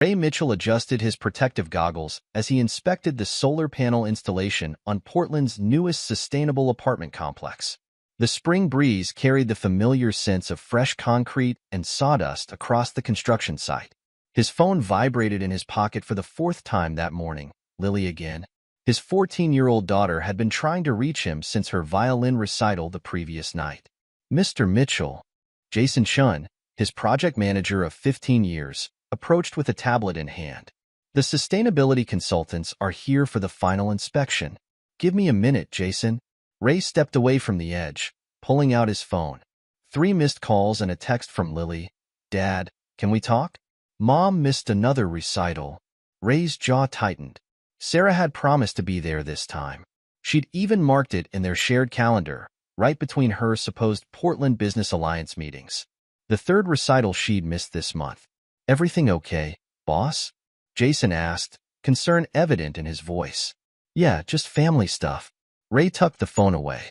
Ray Mitchell adjusted his protective goggles as he inspected the solar panel installation on Portland's newest sustainable apartment complex. The spring breeze carried the familiar sense of fresh concrete and sawdust across the construction site. His phone vibrated in his pocket for the fourth time that morning. Lily again. His 14-year-old daughter had been trying to reach him since her violin recital the previous night. Mr. Mitchell. Jason Chun, his project manager of 15 years, approached with a tablet in hand. The sustainability consultants are here for the final inspection. Give me a minute, Jason. Ray stepped away from the edge, pulling out his phone. 3 missed calls and a text from Lily. Dad, can we talk? Mom missed another recital. Ray's jaw tightened. Sarah had promised to be there this time. She'd even marked it in their shared calendar, right between her supposed Portland Business Alliance meetings. The 3rd recital she'd missed this month. Everything okay, boss? Jason asked, concern evident in his voice. Yeah, just family stuff. Ray tucked the phone away.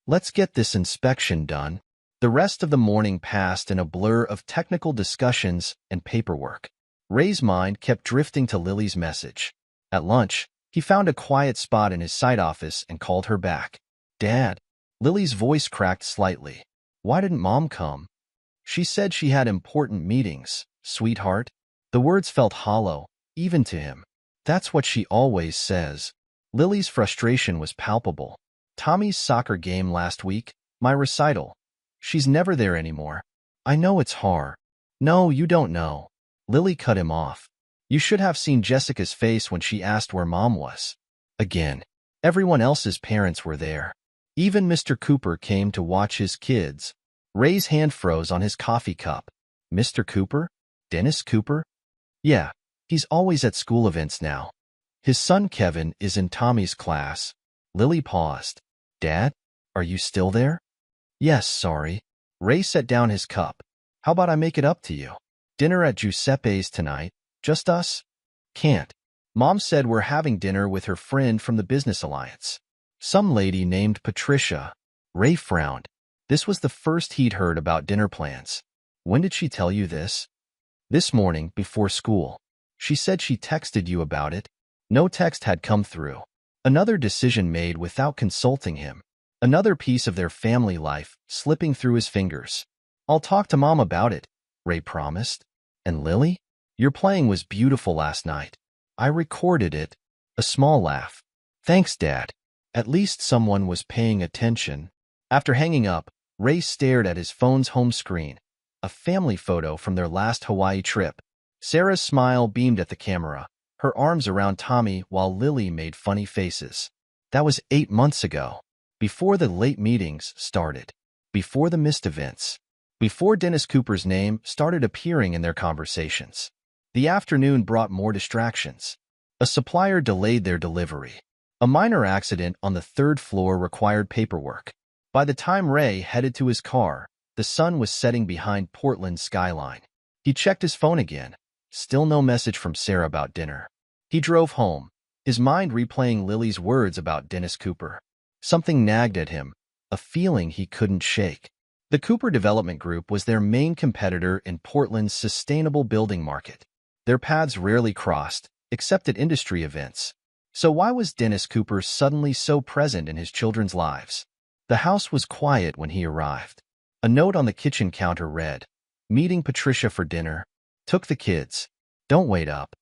Let's get this inspection done. The rest of the morning passed in a blur of technical discussions and paperwork. Ray's mind kept drifting to Lily's message. At lunch, he found a quiet spot in his side office and called her back. Dad. Lily's voice cracked slightly. Why didn't Mom come? She said she had important meetings. Sweetheart? The words felt hollow, even to him. That's what she always says. Lily's frustration was palpable. Tommy's soccer game last week, my recital. She's never there anymore. I know it's hard. No, you don't know. Lily cut him off. You should have seen Jessica's face when she asked where Mom was. Again, everyone else's parents were there. Even Mr. Cooper came to watch his kids. Ray's hand froze on his coffee cup. Mr. Cooper? Dennis Cooper? Yeah, he's always at school events now. His son Kevin is in Tommy's class. Lily paused. Dad, are you still there? Yes, sorry. Ray set down his cup. How about I make it up to you? Dinner at Giuseppe's tonight. Just us? Can't. Mom said we're having dinner with her friend from the Business Alliance. Some lady named Patricia. Ray frowned. This was the first he'd heard about dinner plans. When did she tell you this? This morning, before school. She said she texted you about it. No text had come through. Another decision made without consulting him. Another piece of their family life slipping through his fingers. I'll talk to Mom about it, Ray promised. And Lily? Your playing was beautiful last night. I recorded it. A small laugh. Thanks, Dad. At least someone was paying attention. After hanging up, Ray stared at his phone's home screen. A family photo from their last Hawaii trip. Sarah's smile beamed at the camera, her arms around Tommy while Lily made funny faces. That was 8 months ago. Before the late meetings started. Before the missed events. Before Dennis Cooper's name started appearing in their conversations. The afternoon brought more distractions. A supplier delayed their delivery. A minor accident on the 3rd floor required paperwork. By the time Ray headed to his car, the sun was setting behind Portland's skyline. He checked his phone again. Still no message from Sarah about dinner. He drove home, his mind replaying Lily's words about Dennis Cooper. Something nagged at him, a feeling he couldn't shake. The Cooper Development Group was their main competitor in Portland's sustainable building market. Their paths rarely crossed, except at industry events. So why was Dennis Cooper suddenly so present in his children's lives? The house was quiet when he arrived. A note on the kitchen counter read, "Meeting Patricia for dinner. Took the kids. Don't wait up."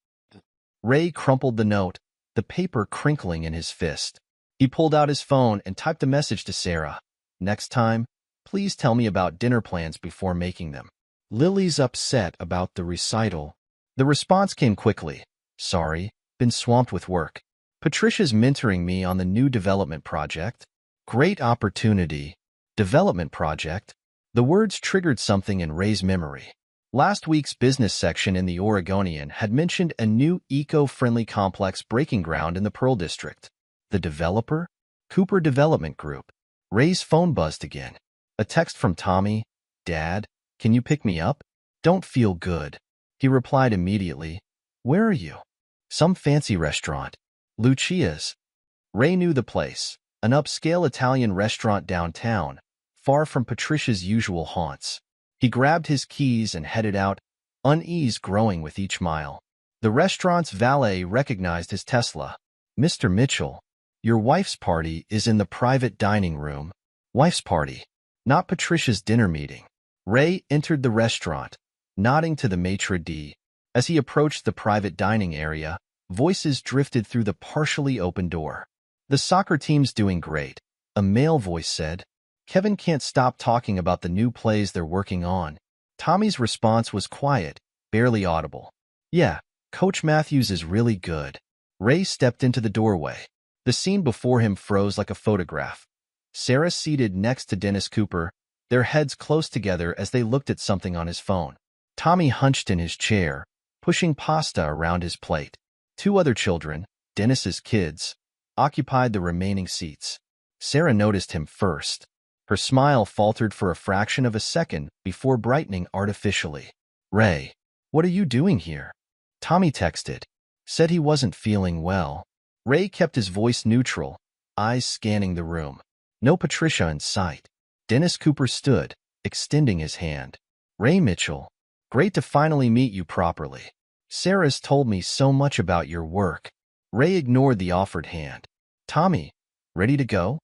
Ray crumpled the note, the paper crinkling in his fist. He pulled out his phone and typed a message to Sarah. Next time, please tell me about dinner plans before making them. Lily's upset about the recital. The response came quickly. Sorry, been swamped with work. Patricia's mentoring me on the new development project. Great opportunity. Development project. The words triggered something in Ray's memory. Last week's business section in the Oregonian had mentioned a new eco-friendly complex breaking ground in the Pearl District. The developer? Cooper Development Group. Ray's phone buzzed again. A text from Tommy. Dad, can you pick me up? Don't feel good. He replied immediately. Where are you? Some fancy restaurant. Lucia's. Ray knew the place. An upscale Italian restaurant downtown, far from Patricia's usual haunts. He grabbed his keys and headed out, unease growing with each mile. The restaurant's valet recognized his Tesla. "Mr. Mitchell, your wife's party is in the private dining room." Wife's party, not Patricia's dinner meeting. Ray entered the restaurant, nodding to the maitre d'. As he approached the private dining area, voices drifted through the partially open door. "The soccer team's doing great," a male voice said. "Kevin can't stop talking about the new plays they're working on." Tommy's response was quiet, barely audible. "Yeah, Coach Matthews is really good." Ray stepped into the doorway. The scene before him froze like a photograph. Sarah seated next to Dennis Cooper, their heads close together as they looked at something on his phone. Tommy hunched in his chair, pushing pasta around his plate. Two other children, Dennis's kids, occupied the remaining seats. Sarah noticed him first. Her smile faltered for a fraction of a second before brightening artificially. "Ray, what are you doing here?" Tommy texted. Said he wasn't feeling well. Ray kept his voice neutral, eyes scanning the room. No Patricia in sight. Dennis Cooper stood, extending his hand. "Ray Mitchell, great to finally meet you properly. Sarah's told me so much about your work." Ray ignored the offered hand. "Tommy, ready to go?"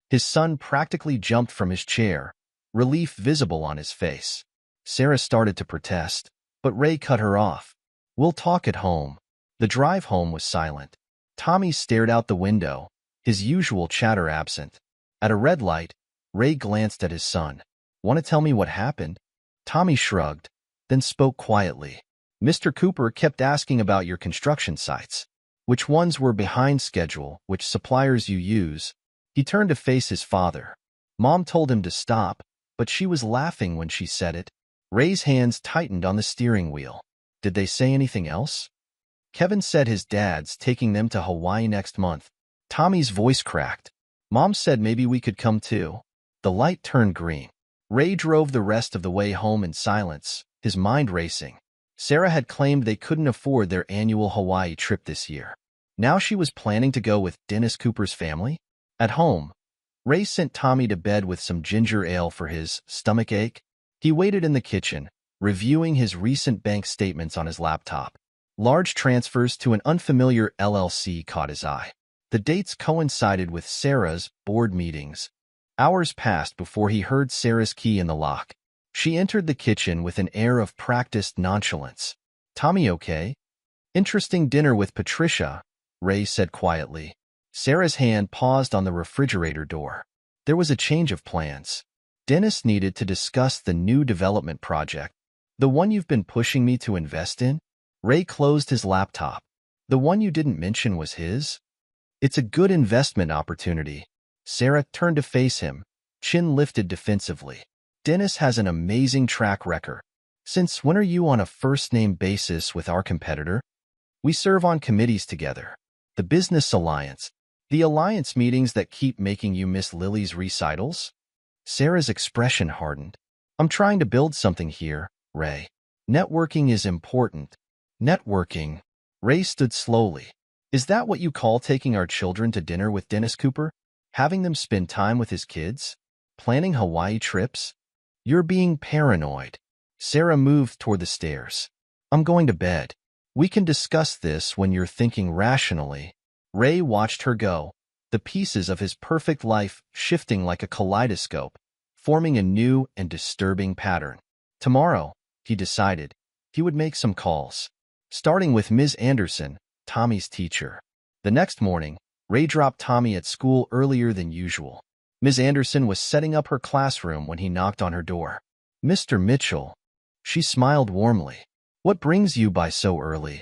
His son practically jumped from his chair, relief visible on his face. Sarah started to protest, but Ray cut her off. "We'll talk at home." The drive home was silent. Tommy stared out the window, his usual chatter absent. At a red light, Ray glanced at his son. "Want to tell me what happened?" Tommy shrugged, then spoke quietly. "Mr. Cooper kept asking about your construction sites. Which ones were behind schedule, which suppliers you use." He turned to face his father. Mom told him to stop, but she was laughing when she said it. Ray's hands tightened on the steering wheel. "Did they say anything else?" "Kevin said his dad's taking them to Hawaii next month." Tommy's voice cracked. "Mom said maybe we could come too." The light turned green. Ray drove the rest of the way home in silence, his mind racing. Sarah had claimed they couldn't afford their annual Hawaii trip this year. Now she was planning to go with Dennis Cooper's family? At home, Ray sent Tommy to bed with some ginger ale for his stomach ache. He waited in the kitchen, reviewing his recent bank statements on his laptop. Large transfers to an unfamiliar LLC caught his eye. The dates coincided with Sarah's board meetings. Hours passed before he heard Sarah's key in the lock. She entered the kitchen with an air of practiced nonchalance. "Tommy okay?" "Interesting dinner with Patricia," Ray said quietly. Sarah's hand paused on the refrigerator door. There was a change of plans. "Dennis needed to discuss the new development project. The one you've been pushing me to invest in?" Ray closed his laptop. "The one you didn't mention was his?" "It's a good investment opportunity." Sarah turned to face him, chin lifted defensively. "Dennis has an amazing track record. Since when are you on a first-name basis with our competitor?" "We serve on committees together. The Business Alliance. The alliance meetings that keep making you miss Lily's recitals?" Sarah's expression hardened. "I'm trying to build something here, Ray. Networking is important." "Networking?" Ray stood slowly. "Is that what you call taking our children to dinner with Dennis Cooper? Having them spend time with his kids? Planning Hawaii trips?" "You're being paranoid." Sarah moved toward the stairs. "I'm going to bed. We can discuss this when you're thinking rationally." Ray watched her go, the pieces of his perfect life shifting like a kaleidoscope, forming a new and disturbing pattern. Tomorrow, he decided, he would make some calls, starting with Ms. Anderson, Tommy's teacher. The next morning, Ray dropped Tommy at school earlier than usual. Ms. Anderson was setting up her classroom when he knocked on her door. "Mr. Mitchell." She smiled warmly. "What brings you by so early?"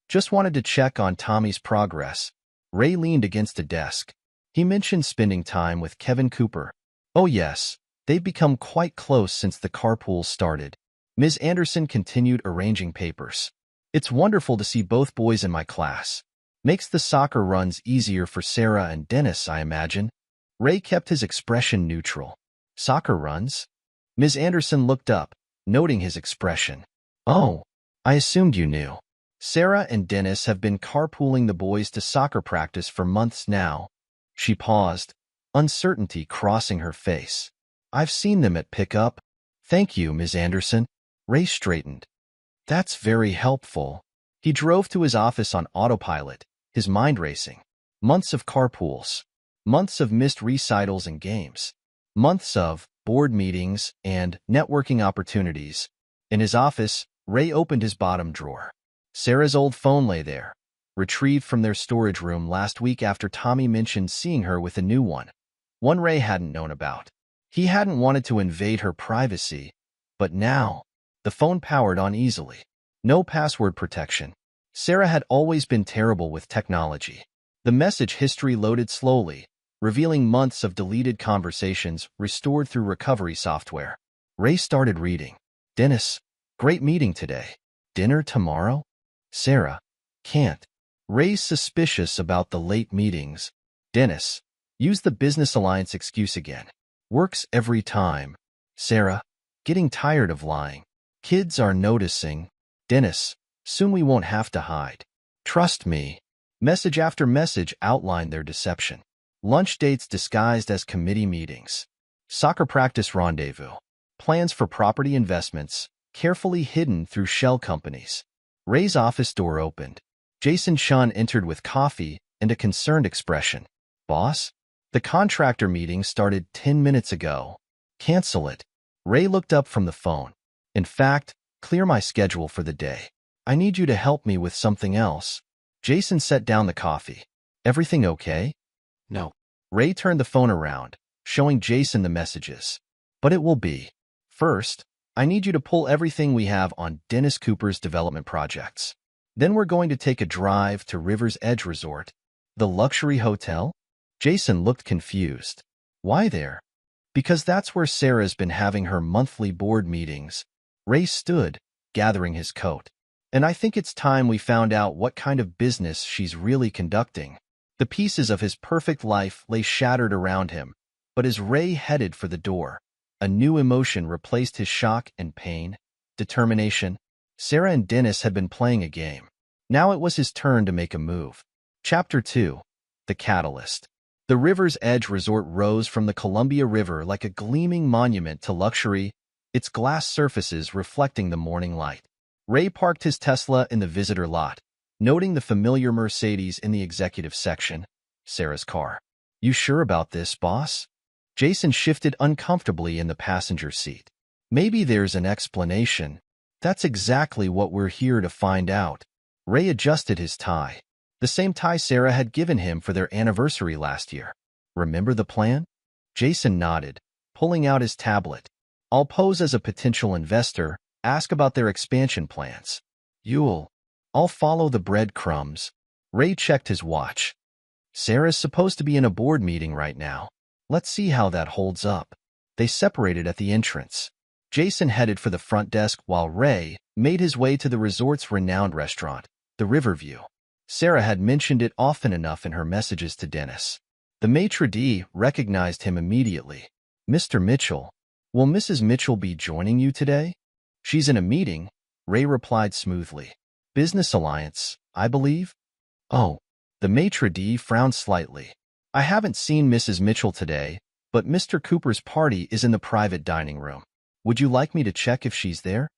"Just wanted to check on Tommy's progress." Ray leaned against a desk. He mentioned spending time with Kevin Cooper. "Oh yes, they've become quite close since the carpool started." Ms. Anderson continued arranging papers. "It's wonderful to see both boys in my class. Makes the soccer runs easier for Sarah and Dennis, I imagine." Ray kept his expression neutral. "Soccer runs?" Ms. Anderson looked up, noting his expression. "Oh, I assumed you knew. Sarah and Dennis have been carpooling the boys to soccer practice for months now." She paused, uncertainty crossing her face. "I've seen them at pickup." "Thank you, Ms. Anderson." Ray straightened. "That's very helpful." He drove to his office on autopilot, his mind racing. Months of carpools. Months of missed recitals and games. Months of board meetings and networking opportunities. In his office, Ray opened his bottom drawer. Sarah's old phone lay there, retrieved from their storage room last week after Tommy mentioned seeing her with a new one Ray hadn't known about. He hadn't wanted to invade her privacy, but now, the phone powered on easily. No password protection. Sarah had always been terrible with technology. The message history loaded slowly, revealing months of deleted conversations restored through recovery software. Ray started reading. Dennis, great meeting today. Dinner tomorrow? Sarah, can't. Ray's suspicious about the late meetings. Dennis, use the business alliance excuse again. Works every time. Sarah, getting tired of lying. Kids are noticing. Dennis, soon we won't have to hide. Trust me. Message after message outlined their deception. Lunch dates disguised as committee meetings. Soccer practice rendezvous. Plans for property investments, carefully hidden through shell companies. Ray's office door opened. Jason Chun entered with coffee and a concerned expression. Boss? The contractor meeting started 10 minutes ago. Cancel it. Ray looked up from the phone. In fact, clear my schedule for the day. I need you to help me with something else. Jason set down the coffee. Everything okay? No. Ray turned the phone around, showing Jason the messages. But it will be. First, I need you to pull everything we have on Dennis Cooper's development projects. Then we're going to take a drive to River's Edge Resort. The luxury hotel? Jason looked confused. Why there? Because that's where Sarah's been having her monthly board meetings. Ray stood, gathering his coat. And I think it's time we found out what kind of business she's really conducting. The pieces of his perfect life lay shattered around him, but as Ray headed for the door, a new emotion replaced his shock and pain. Determination. Sarah and Dennis had been playing a game. Now it was his turn to make a move. Chapter 2. The Catalyst. The River's Edge Resort rose from the Columbia River like a gleaming monument to luxury, its glass surfaces reflecting the morning light. Ray parked his Tesla in the visitor lot, noting the familiar Mercedes in the executive section, Sarah's car. You sure about this, boss? Jason shifted uncomfortably in the passenger seat. Maybe there's an explanation. That's exactly what we're here to find out. Ray adjusted his tie. The same tie Sarah had given him for their anniversary last year. Remember the plan? Jason nodded, pulling out his tablet. I'll pose as a potential investor, ask about their expansion plans. I'll follow the breadcrumbs. Ray checked his watch. Sarah's supposed to be in a board meeting right now. Let's see how that holds up. They separated at the entrance. Jason headed for the front desk while Ray made his way to the resort's renowned restaurant, the Riverview. Sarah had mentioned it often enough in her messages to Dennis. The maitre d' recognized him immediately. Mr. Mitchell, will Mrs. Mitchell be joining you today? She's in a meeting, Ray replied smoothly. Business alliance, I believe? Oh, the maitre d' frowned slightly. I haven't seen Mrs. Mitchell today, but Mr. Cooper's party is in the private dining room. Would you like me to check if she's there?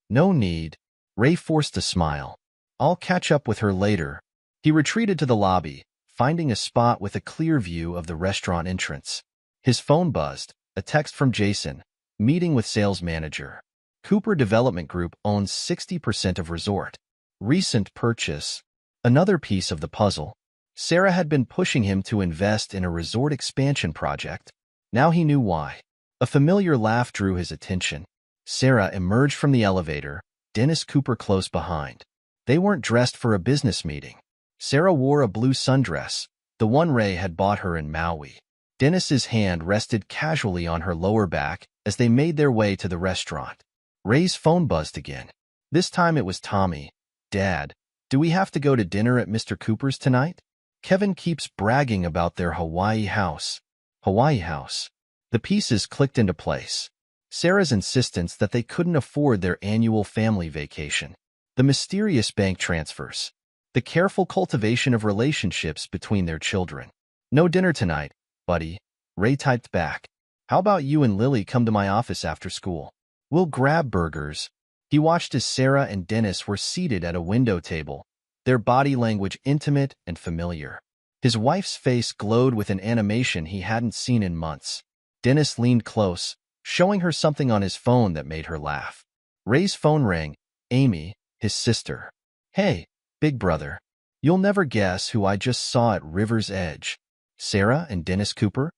No need. Ray forced a smile. I'll catch up with her later. He retreated to the lobby, finding a spot with a clear view of the restaurant entrance. His phone buzzed, a text from Jason, meeting with sales manager. Cooper Development Group owns 60% of resort. Recent purchase. Another piece of the puzzle. Sarah had been pushing him to invest in a resort expansion project. Now he knew why. A familiar laugh drew his attention. Sarah emerged from the elevator, Dennis Cooper close behind. They weren't dressed for a business meeting. Sarah wore a blue sundress, the one Ray had bought her in Maui. Dennis's hand rested casually on her lower back as they made their way to the restaurant. Ray's phone buzzed again. This time it was Tommy. Dad, do we have to go to dinner at Mr. Cooper's tonight? Kevin keeps bragging about their Hawaii house. Hawaii house. The pieces clicked into place. Sarah's insistence that they couldn't afford their annual family vacation. The mysterious bank transfers. The careful cultivation of relationships between their children. No dinner tonight, buddy. Ray typed back. How about you and Lily come to my office after school? We'll grab burgers. He watched as Sarah and Dennis were seated at a window table, their body language intimate and familiar. His wife's face glowed with an animation he hadn't seen in months. Dennis leaned close, showing her something on his phone that made her laugh. Ray's phone rang. Amy, his sister. Hey, big brother. You'll never guess who I just saw at River's Edge. Sarah and Dennis Cooper?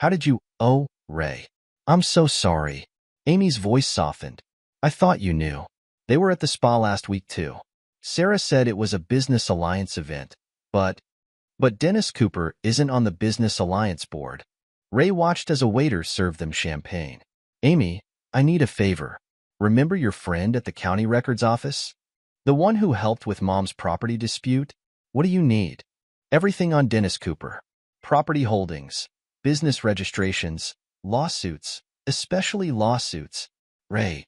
How did you— Oh, Ray. I'm so sorry. Amy's voice softened. I thought you knew. They were at the spa last week too. Sarah said it was a Business Alliance event, but Dennis Cooper isn't on the Business Alliance board. Ray watched as a waiter served them champagne. Amy, I need a favor. Remember your friend at the county records office? The one who helped with Mom's property dispute? What do you need? Everything on Dennis Cooper. Property holdings, business registrations, lawsuits, especially lawsuits. Ray.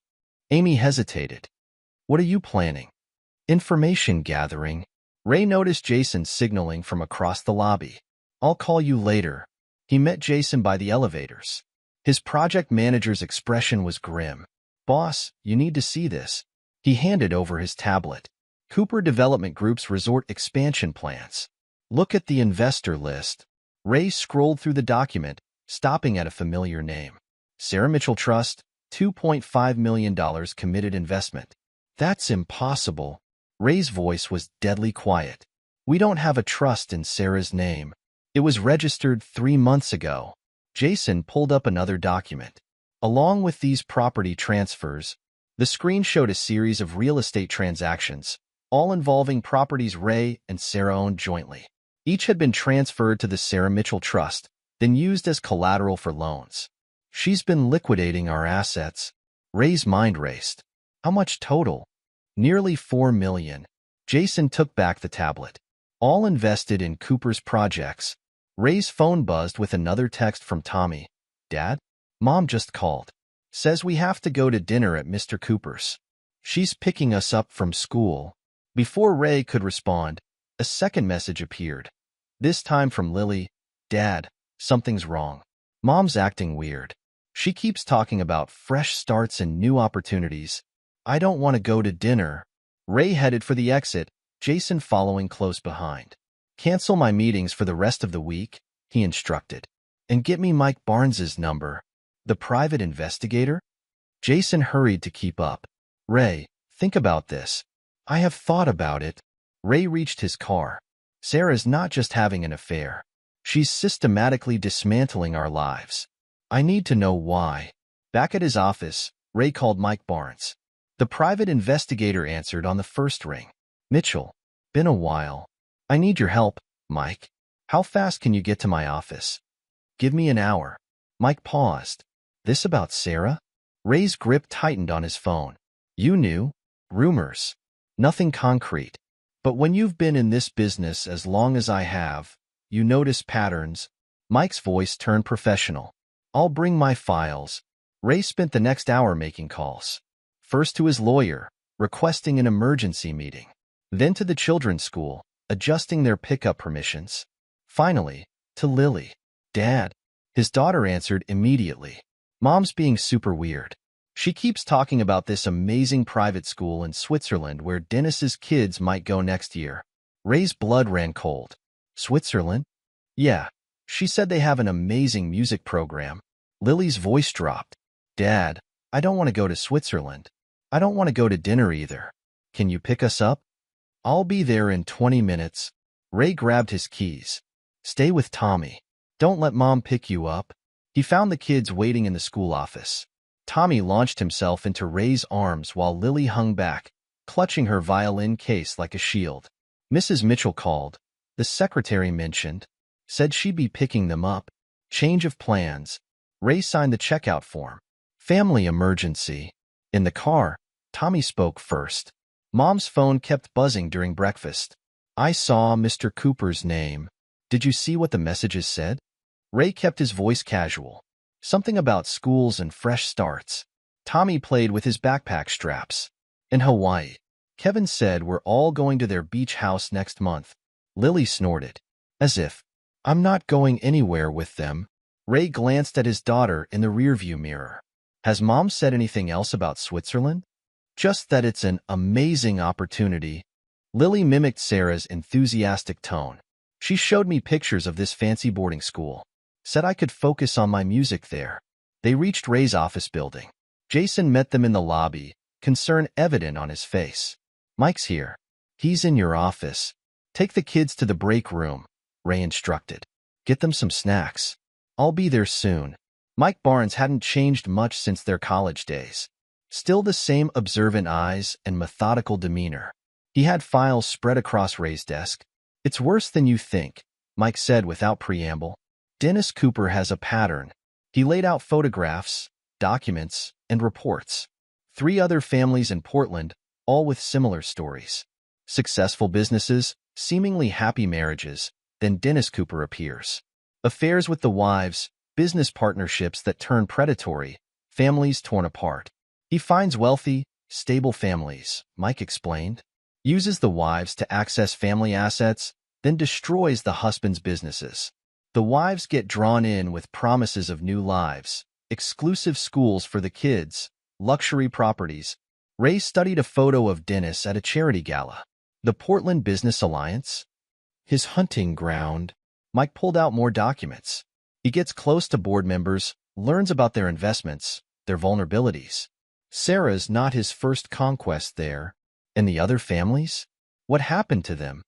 Amy hesitated. What are you planning? Information gathering. Ray noticed Jason signaling from across the lobby. I'll call you later. He met Jason by the elevators. His project manager's expression was grim. Boss, you need to see this. He handed over his tablet. Cooper Development Group's resort expansion plans. Look at the investor list. Ray scrolled through the document, stopping at a familiar name. Sarah Mitchell Trust, $2.5 million committed investment. That's impossible. Ray's voice was deadly quiet. We don't have a trust in Sarah's name. It was registered 3 months ago. Jason pulled up another document. Along with these property transfers, the screen showed a series of real estate transactions, all involving properties Ray and Sarah owned jointly. Each had been transferred to the Sarah Mitchell Trust, then used as collateral for loans. She's been liquidating our assets. Ray's mind raced. How much total? Nearly $4 million. Jason took back the tablet. All invested in Cooper's projects. Ray's phone buzzed with another text from Tommy. Dad? Mom just called. Says we have to go to dinner at Mr. Cooper's. She's picking us up from school. Before Ray could respond, a second message appeared. This time from Lily. Dad, something's wrong. Mom's acting weird. She keeps talking about fresh starts and new opportunities. I don't want to go to dinner. Ray headed for the exit, Jason following close behind. Cancel my meetings for the rest of the week, he instructed. And get me Mike Barnes's number. The private investigator? Jason hurried to keep up. Ray, think about this. I have thought about it. Ray reached his car. Sarah's not just having an affair. She's systematically dismantling our lives. I need to know why. Back at his office, Ray called Mike Barnes. The private investigator answered on the first ring. Mitchell, been a while. I need your help, Mike. How fast can you get to my office? Give me an hour. Mike paused. This about Sarah? Ray's grip tightened on his phone. You knew. Rumors. Nothing concrete. But when you've been in this business as long as I have, you notice patterns. Mike's voice turned professional. I'll bring my files. Ray spent the next hour making calls. First to his lawyer, requesting an emergency meeting. Then to the children's school, adjusting their pickup permissions. Finally, to Lily. Dad. His daughter answered immediately. Mom's being super weird. She keeps talking about this amazing private school in Switzerland where Dennis's kids might go next year. Ray's blood ran cold. Switzerland? Yeah. She said they have an amazing music program. Lily's voice dropped. Dad, I don't want to go to Switzerland. I don't want to go to dinner either. Can you pick us up? I'll be there in 20 minutes. Ray grabbed his keys. Stay with Tommy. Don't let Mom pick you up. He found the kids waiting in the school office. Tommy launched himself into Ray's arms while Lily hung back, clutching her violin case like a shield. Mrs. Mitchell called. The secretary mentioned. Said she'd be picking them up. Change of plans. Ray signed the checkout form. Family emergency. In the car, Tommy spoke first. Mom's phone kept buzzing during breakfast. I saw Mr. Cooper's name. Did you see what the messages said? Ray kept his voice casual. Something about schools and fresh starts. Tommy played with his backpack straps. In Hawaii. Kevin said we're all going to their beach house next month. Lily snorted. As if. I'm not going anywhere with them. Ray glanced at his daughter in the rearview mirror. Has Mom said anything else about Switzerland? Just that it's an amazing opportunity. Lily mimicked Sarah's enthusiastic tone. She showed me pictures of this fancy boarding school. Said I could focus on my music there. They reached Ray's office building. Jason met them in the lobby, concern evident on his face. Mike's here. He's in your office. Take the kids to the break room, Ray instructed. Get them some snacks. I'll be there soon. Mike Barnes hadn't changed much since their college days. Still the same observant eyes and methodical demeanor. He had files spread across Ray's desk. It's worse than you think, Mike said without preamble. Dennis Cooper has a pattern. He laid out photographs, documents, and reports. 3 other families in Portland, all with similar stories. Successful businesses, seemingly happy marriages, then Dennis Cooper appears. Affairs with the wives, business partnerships that turn predatory, families torn apart. He finds wealthy, stable families, Mike explained, uses the wives to access family assets, then destroys the husband's businesses. The wives get drawn in with promises of new lives, exclusive schools for the kids, luxury properties. Ray studied a photo of Dennis at a charity gala. The Portland Business Alliance? His hunting ground. Mike pulled out more documents. He gets close to board members, learns about their investments, their vulnerabilities. Sarah's not his first conquest there. And the other families? What happened to them?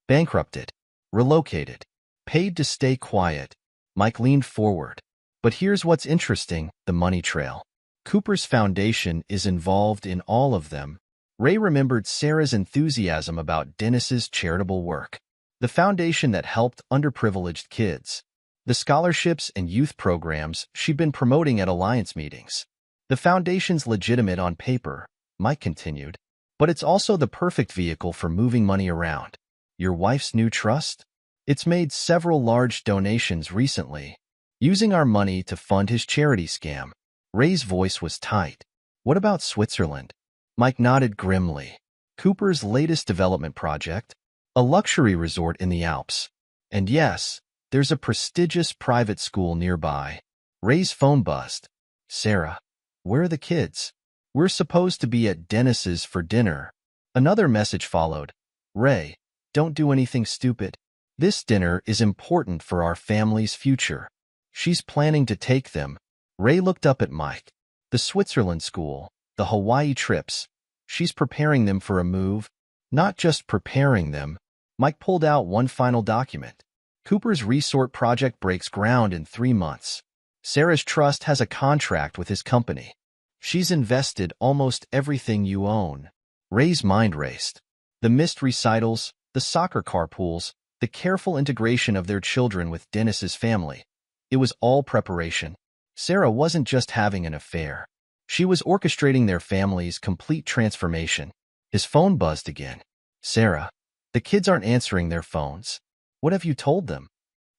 Bankrupted. Relocated. Paid to stay quiet. Mike leaned forward. But here's what's interesting, the money trail. Cooper's foundation is involved in all of them. Ray remembered Sarah's enthusiasm about Dennis's charitable work. The foundation that helped underprivileged kids. The scholarships and youth programs she'd been promoting at Alliance meetings. The foundation's legitimate on paper, Mike continued. But it's also the perfect vehicle for moving money around. Your wife's new trust? It's made several large donations recently, using our money to fund his charity scam. Ray's voice was tight. What about Switzerland? Mike nodded grimly. Cooper's latest development project? A luxury resort in the Alps. And yes, there's a prestigious private school nearby. Ray's phone buzzed. Sarah, where are the kids? We're supposed to be at Dennis's for dinner. Another message followed. Ray, don't do anything stupid. This dinner is important for our family's future. She's planning to take them. Ray looked up at Mike. The Switzerland school, the Hawaii trips. She's preparing them for a move. Not just preparing them. Mike pulled out one final document. Cooper's resort project breaks ground in 3 months. Sarah's trust has a contract with his company. She's invested almost everything you own. Ray's mind raced. The missed recitals, the soccer carpools, the careful integration of their children with Dennis's family. It was all preparation. Sarah wasn't just having an affair. She was orchestrating their family's complete transformation. His phone buzzed again. Sarah, the kids aren't answering their phones. What have you told them?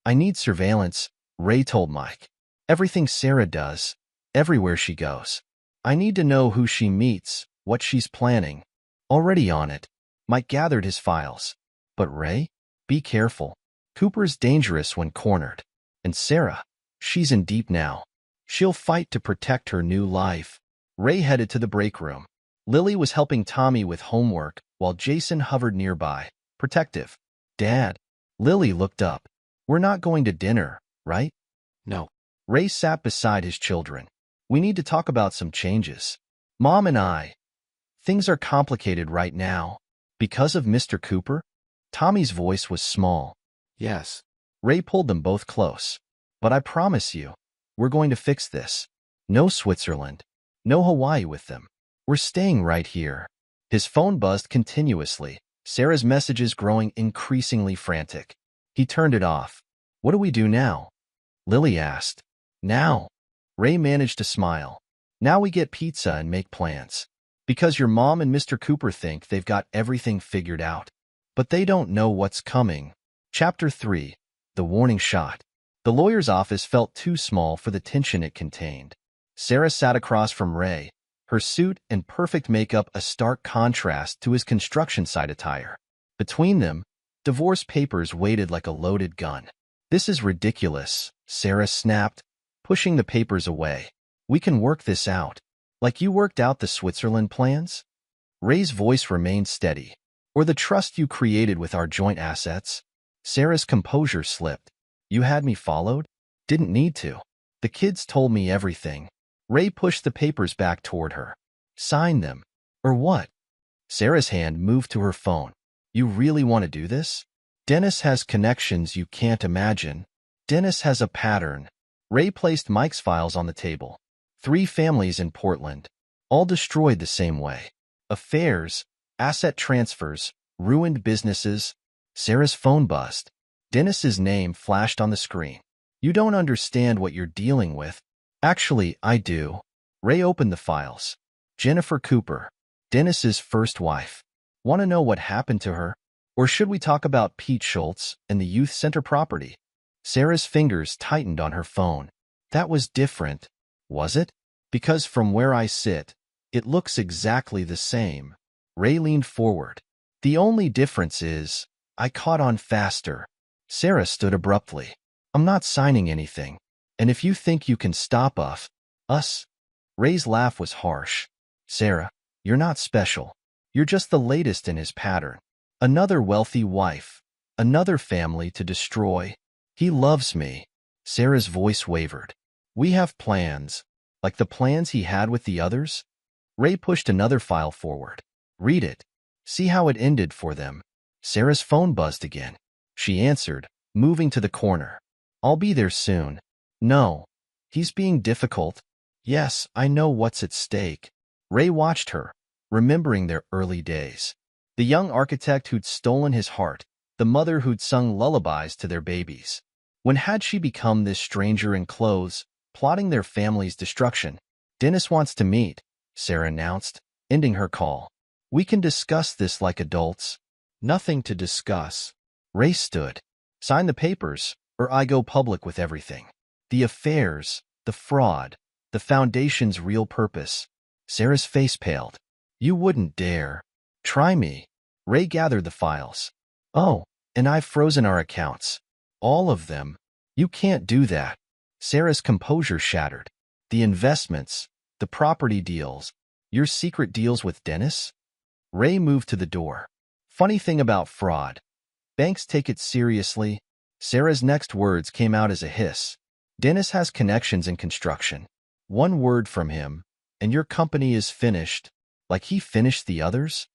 I need surveillance, Ray told Mike. Everything Sarah does, everywhere she goes. I need to know who she meets, what she's planning. Already on it. Mike gathered his files. But Ray? Be careful. Cooper's dangerous when cornered. And Sarah, she's in deep now. She'll fight to protect her new life. Ray headed to the break room. Lily was helping Tommy with homework while Jason hovered nearby, protective. Dad. Lily looked up. We're not going to dinner, right? No. Ray sat beside his children. We need to talk about some changes. Mom and I. Things are complicated right now. Because of Mr. Cooper? Tommy's voice was small. Yes. Ray pulled them both close. But I promise you, we're going to fix this. No Switzerland. No Hawaii with them. We're staying right here. His phone buzzed continuously, Sarah's messages growing increasingly frantic. He turned it off. What do we do now? Lily asked. Now. Ray managed to smile. Now we get pizza and make plans. Because your mom and Mr. Cooper think they've got everything figured out. But they don't know what's coming. Chapter 3. The Warning Shot. The lawyer's office felt too small for the tension it contained. Sarah sat across from Ray, her suit and perfect makeup a stark contrast to his construction site attire. Between them, divorce papers weighted like a loaded gun. This is ridiculous, Sarah snapped, pushing the papers away. We can work this out. Like you worked out the Switzerland plans? Ray's voice remained steady. Or the trust you created with our joint assets? Sarah's composure slipped. You had me followed? Didn't need to. The kids told me everything. Ray pushed the papers back toward her. Sign them. Or what? Sarah's hand moved to her phone. You really want to do this? Dennis has connections you can't imagine. Dennis has a pattern. Ray placed Mike's files on the table. 3 families in Portland, all destroyed the same way. Affairs, asset transfers, ruined businesses. Sarah's phone buzzed. Dennis's name flashed on the screen. You don't understand what you're dealing with. Actually, I do. Ray opened the files. Jennifer Cooper, Dennis's first wife. Want to know what happened to her? Or should we talk about Pete Schultz and the youth center property? Sarah's fingers tightened on her phone. That was different, was it? Because from where I sit, it looks exactly the same. Ray leaned forward. The only difference is, I caught on faster. Sarah stood abruptly. I'm not signing anything. And if you think you can stop us. Ray's laugh was harsh. Sarah, you're not special. You're just the latest in his pattern. Another wealthy wife. Another family to destroy. He loves me. Sarah's voice wavered. We have plans. Like the plans he had with the others? Ray pushed another file forward. Read it. See how it ended for them. Sarah's phone buzzed again. She answered, moving to the corner. I'll be there soon. No. He's being difficult. Yes, I know what's at stake. Ray watched her, remembering their early days. The young architect who'd stolen his heart, the mother who'd sung lullabies to their babies. When had she become this stranger in clothes, plotting their family's destruction? Dennis wants to meet, Sarah announced, ending her call. We can discuss this like adults. Nothing to discuss. Ray stood. Sign the papers, or I go public with everything. The affairs, the fraud, the foundation's real purpose. Sarah's face paled. You wouldn't dare. Try me. Ray gathered the files. Oh, and I've frozen our accounts. All of them. You can't do that. Sarah's composure shattered. The investments, the property deals, your secret deals with Dennis? Ray moved to the door. Funny thing about fraud. Banks take it seriously. Sarah's next words came out as a hiss. Dennis has connections in construction. One word from him, and your company is finished. Like he finished the others?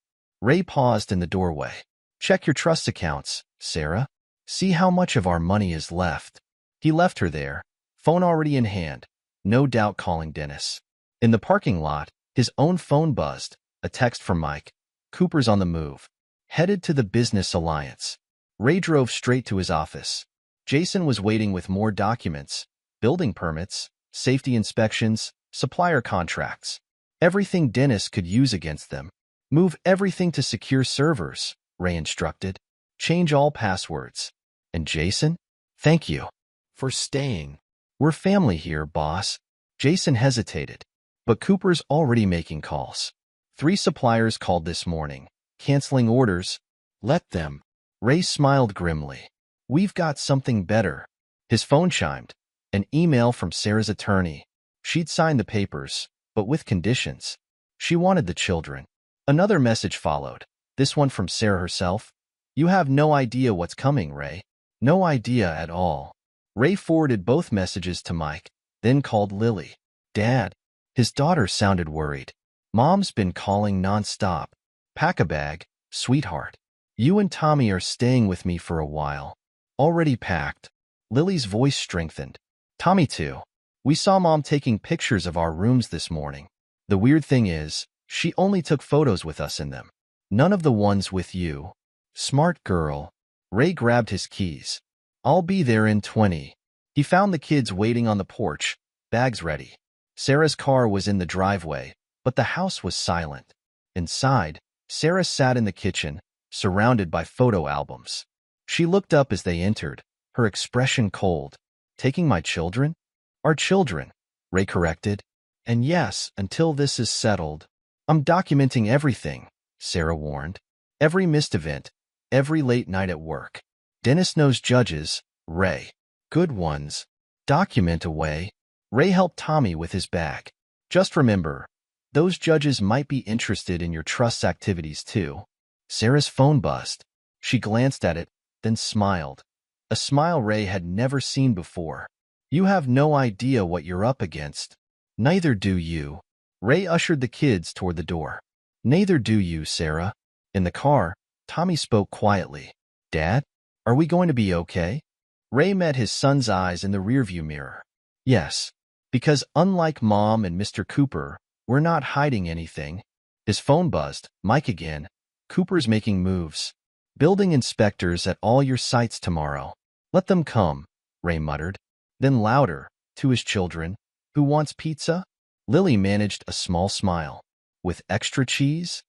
Ray paused in the doorway. Check your trust accounts, Sarah. See how much of our money is left. He left her there, phone already in hand, no doubt calling Dennis. In the parking lot, his own phone buzzed, a text from Mike. Cooper's on the move. Headed to the Business Alliance. Ray drove straight to his office. Jason was waiting with more documents, building permits, safety inspections, supplier contracts. Everything Dennis could use against them. Move everything to secure servers, Ray instructed. Change all passwords. And Jason? Thank you for staying. We're family here, boss. Jason hesitated, but Cooper's already making calls. 3 suppliers called this morning, canceling orders. Let them. Ray smiled grimly. We've got something better. His phone chimed. An email from Sarah's attorney. She'd signed the papers, but with conditions. She wanted the children. Another message followed, this one from Sarah herself. You have no idea what's coming, Ray. No idea at all. Ray forwarded both messages to Mike, then called Lily. Dad. His daughter sounded worried. Mom's been calling nonstop. Pack a bag, sweetheart. You and Tommy are staying with me for a while. Already packed. Lily's voice strengthened. Tommy too. We saw Mom taking pictures of our rooms this morning. The weird thing is, she only took photos with us in them. None of the ones with you. Smart girl. Ray grabbed his keys. I'll be there in 20. He found the kids waiting on the porch, bags ready. Sarah's car was in the driveway, but the house was silent. Inside, Sarah sat in the kitchen, surrounded by photo albums. She looked up as they entered, her expression cold. Taking my children? Our children, Ray corrected. And yes, until this is settled. I'm documenting everything, Sarah warned. Every missed event, every late night at work. Dennis knows judges, Ray. Good ones. Document away. Ray helped Tommy with his bag. Just remember, Those judges might be interested in your trust's activities too. Sarah's phone buzzed. She glanced at it, then smiled. A smile Ray had never seen before. You have no idea what you're up against. Neither do you. Ray ushered the kids toward the door. Neither do you, Sarah. In the car, Tommy spoke quietly. Dad, are we going to be okay? Ray met his son's eyes in the rearview mirror. Yes, because unlike Mom and Mr. Cooper, we're not hiding anything. His phone buzzed. Mike again. Cooper's making moves. Building inspectors at all your sites tomorrow. Let them come, Ray muttered. Then louder, to his children. Who wants pizza? Lily managed a small smile. With extra cheese?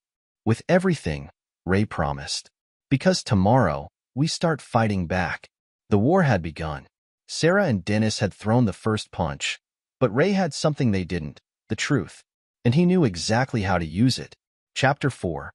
With everything, Ray promised. Because tomorrow, we start fighting back. The war had begun. Sarah and Dennis had thrown the first punch. But Ray had something they didn't, the truth. And he knew exactly how to use it. Chapter 4.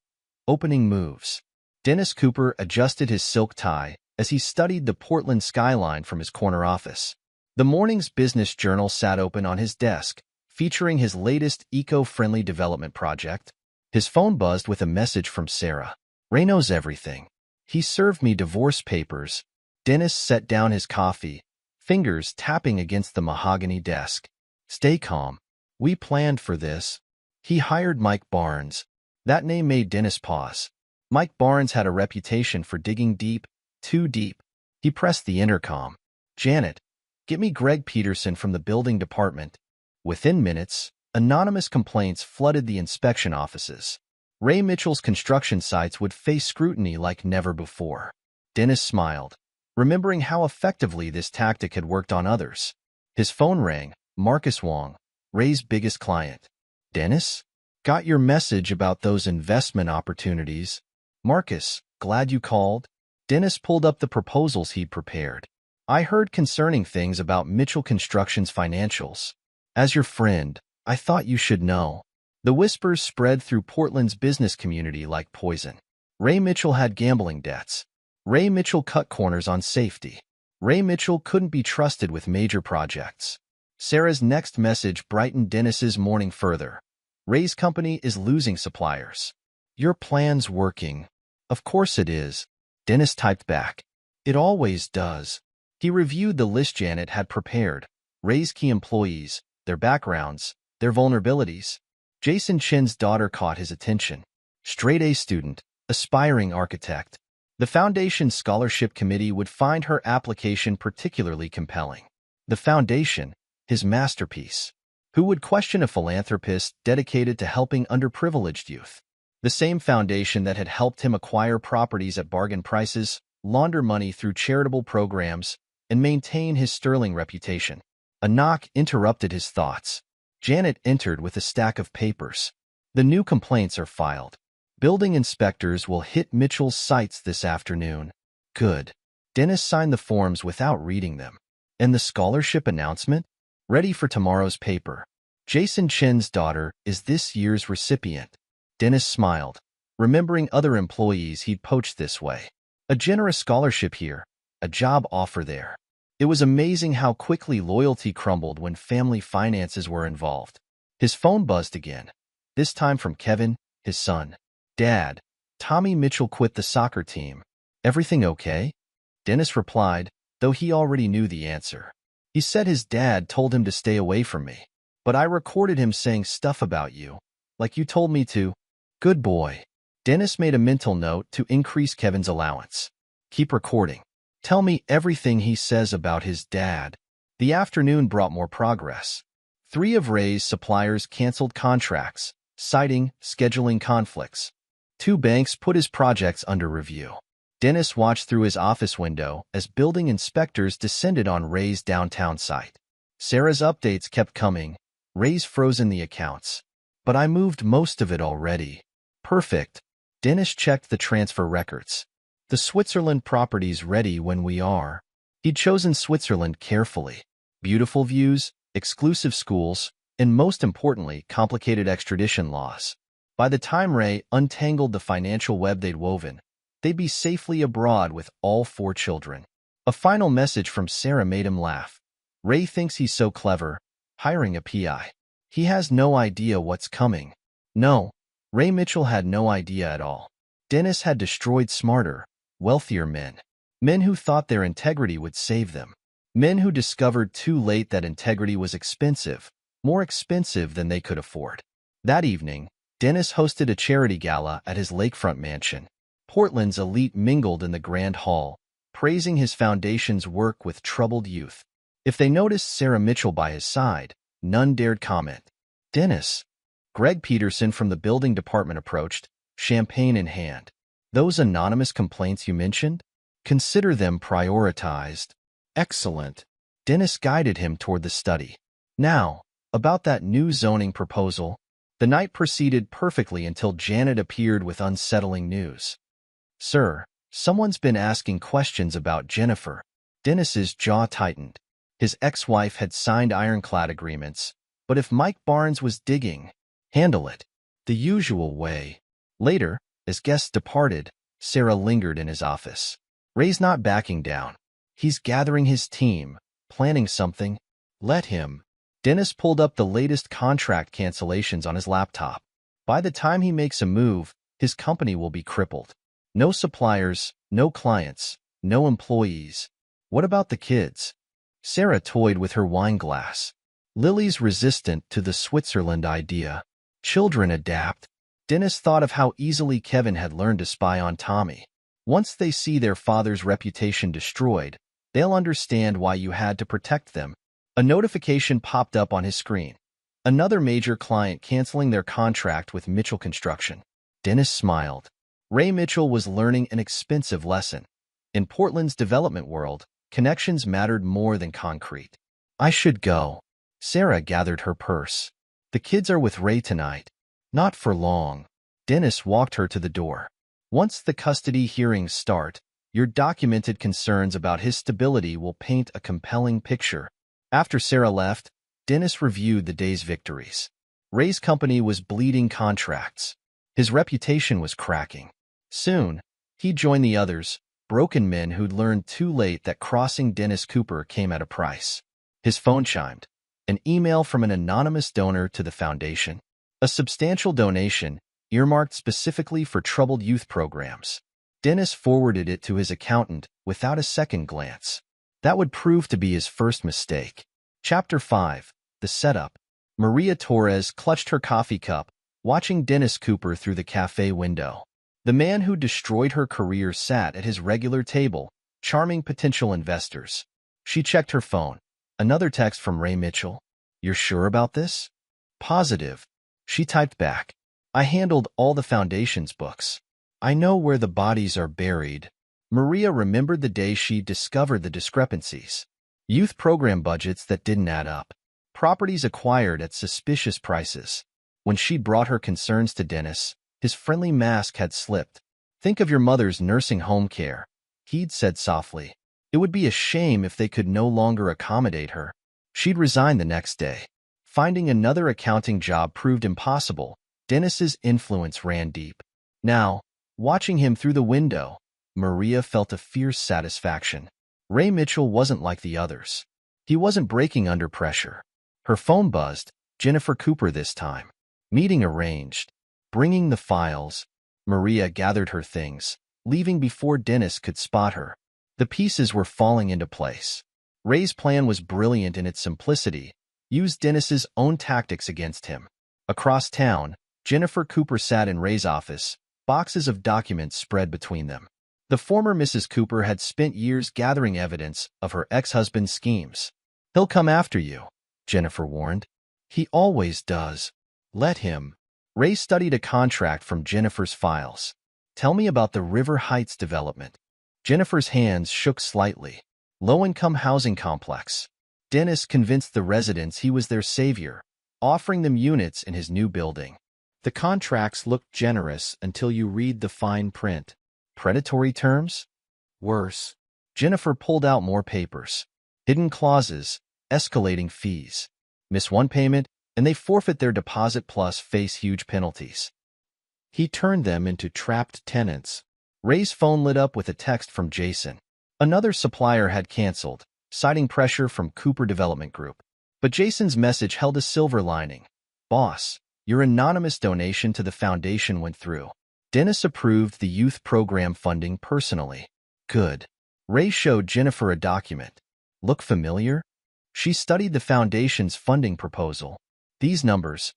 Opening Moves. Dennis Cooper adjusted his silk tie as he studied the Portland skyline from his corner office. The morning's business journal sat open on his desk, featuring his latest eco-friendly development project. His phone buzzed with a message from Sarah. Ray knows everything. He served me divorce papers. Dennis set down his coffee, fingers tapping against the mahogany desk. Stay calm. We planned for this. He hired Mike Barnes. That name made Dennis pause. Mike Barnes had a reputation for digging deep, too deep. He pressed the intercom. Janet, get me Greg Peterson from the building department. Within minutes, anonymous complaints flooded the inspection offices. Ray Mitchell's construction sites would face scrutiny like never before. Dennis smiled, remembering how effectively this tactic had worked on others. His phone rang. Marcus Wong, Ray's biggest client. Dennis? Got your message about those investment opportunities. Marcus, glad you called. Dennis pulled up the proposals he'd prepared. I heard concerning things about Mitchell Construction's financials. As your friend, I thought you should know. The whispers spread through Portland's business community like poison. Ray Mitchell had gambling debts. Ray Mitchell cut corners on safety. Ray Mitchell couldn't be trusted with major projects. Sarah's next message brightened Dennis's morning further. Ray's company is losing suppliers. Your plan's working. Of course it is. Dennis typed back. It always does. He reviewed the list Janet had prepared. Ray's key employees, their backgrounds, their vulnerabilities. Jason Chin's daughter caught his attention. Straight-A student, aspiring architect. The Foundation Scholarship Committee would find her application particularly compelling. The Foundation, his masterpiece. Who would question a philanthropist dedicated to helping underprivileged youth? The same foundation that had helped him acquire properties at bargain prices, launder money through charitable programs, and maintain his sterling reputation. A knock interrupted his thoughts. Janet entered with a stack of papers. The new complaints are filed. Building inspectors will hit Mitchell's sites this afternoon. Good. Dennis signed the forms without reading them. And the scholarship announcement? Ready for tomorrow's paper. Jason Chin's daughter is this year's recipient. Dennis smiled, remembering other employees he'd poached this way. A generous scholarship here, a job offer there. It was amazing how quickly loyalty crumbled when family finances were involved. His phone buzzed again, this time from Kevin, his son. Dad, Tommy Mitchell quit the soccer team. Everything okay? Dennis replied, though he already knew the answer. He said his dad told him to stay away from me. But I recorded him saying stuff about you, like you told me to. Good boy. Dennis made a mental note to increase Kevin's allowance. Keep recording. Tell me everything he says about his dad. The afternoon brought more progress. 3 of Ray's suppliers canceled contracts, citing scheduling conflicts. 2 banks put his projects under review. Dennis watched through his office window as building inspectors descended on Ray's downtown site. Sarah's updates kept coming. Ray's frozen the accounts. But I moved most of it already. Perfect. Dennis checked the transfer records. The Switzerland property's ready when we are. He'd chosen Switzerland carefully. Beautiful views, exclusive schools, and most importantly, complicated extradition laws. By the time Ray untangled the financial web they'd woven, they'd be safely abroad with all 4 children. A final message from Sarah made him laugh. Ray thinks he's so clever, hiring a PI. He has no idea what's coming. No, Ray Mitchell had no idea at all. Dennis had destroyed smarter, wealthier men. Men who thought their integrity would save them. Men who discovered too late that integrity was expensive, more expensive than they could afford. That evening, Dennis hosted a charity gala at his lakefront mansion. Portland's elite mingled in the grand hall, praising his foundation's work with troubled youth. If they noticed Sarah Mitchell by his side, none dared comment. Dennis. Greg Peterson from the building department approached, champagne in hand. Those anonymous complaints you mentioned? Consider them prioritized. Excellent. Dennis guided him toward the study. Now, about that new zoning proposal. The night proceeded perfectly until Janet appeared with unsettling news. Sir, someone's been asking questions about Jennifer. Dennis's jaw tightened. His ex-wife had signed ironclad agreements, but if Mike Barnes was digging, handle it the usual way. Later, as guests departed, Sarah lingered in his office. Ray's not backing down. He's gathering his team, planning something. Let him. Dennis pulled up the latest contract cancellations on his laptop. By the time he makes a move, his company will be crippled. No suppliers, no clients, no employees. What about the kids? Sarah toyed with her wine glass. Lily's resistant to the Switzerland idea. Children adapt. Dennis thought of how easily Kevin had learned to spy on Tommy. Once they see their father's reputation destroyed, they'll understand why you had to protect them. A notification popped up on his screen. Another major client canceling their contract with Mitchell Construction. Dennis smiled. Ray Mitchell was learning an expensive lesson. In Portland's development world, connections mattered more than concrete. I should go. Sarah gathered her purse. The kids are with Ray tonight. Not for long. Dennis walked her to the door. Once the custody hearings start, your documented concerns about his stability will paint a compelling picture. After Sarah left, Dennis reviewed the day's victories. Ray's company was bleeding contracts. His reputation was cracking. Soon, he joined the others, broken men who'd learned too late that crossing Dennis Cooper came at a price. His phone chimed. An email from an anonymous donor to the foundation. A substantial donation, earmarked specifically for troubled youth programs. Dennis forwarded it to his accountant without a second glance. That would prove to be his first mistake. Chapter 5. The Setup. Maria Torres clutched her coffee cup, watching Dennis Cooper through the cafe window. The man who destroyed her career sat at his regular table, charming potential investors. She checked her phone. Another text from Ray Mitchell. You're sure about this? Positive. She typed back. I handled all the foundation's books. I know where the bodies are buried. Maria remembered the day she discovered the discrepancies. Youth program budgets that didn't add up. Properties acquired at suspicious prices. When she'd brought her concerns to Dennis, his friendly mask had slipped. Think of your mother's nursing home care, he'd said softly. It would be a shame if they could no longer accommodate her. She'd resign the next day. Finding another accounting job proved impossible. Dennis's influence ran deep. Now, watching him through the window, Maria felt a fierce satisfaction. Ray Mitchell wasn't like the others. He wasn't breaking under pressure. Her phone buzzed. Jennifer Cooper this time. Meeting arranged. Bringing the files. Maria gathered her things, leaving before Dennis could spot her. The pieces were falling into place. Ray's plan was brilliant in its simplicity. Used Dennis's own tactics against him. Across town, Jennifer Cooper sat in Ray's office, boxes of documents spread between them. The former Mrs. Cooper had spent years gathering evidence of her ex-husband's schemes. He'll come after you, Jennifer warned. He always does. Let him. Ray studied a contract from Jennifer's files. Tell me about the River Heights development. Jennifer's hands shook slightly. Low-income housing complex. Dennis convinced the residents he was their savior, offering them units in his new building. The contracts looked generous until you read the fine print. Predatory terms? Worse. Jennifer pulled out more papers. Hidden clauses, escalating fees. Miss one payment, and they forfeit their deposit plus face huge penalties. He turned them into trapped tenants. Ray's phone lit up with a text from Jason. Another supplier had canceled, citing pressure from Cooper Development Group. But Jason's message held a silver lining. Boss, Your anonymous donation to the foundation went through. Dennis approved the youth program funding personally. Good. Ray showed Jennifer a document. Look familiar? She studied the foundation's funding proposal. These numbers,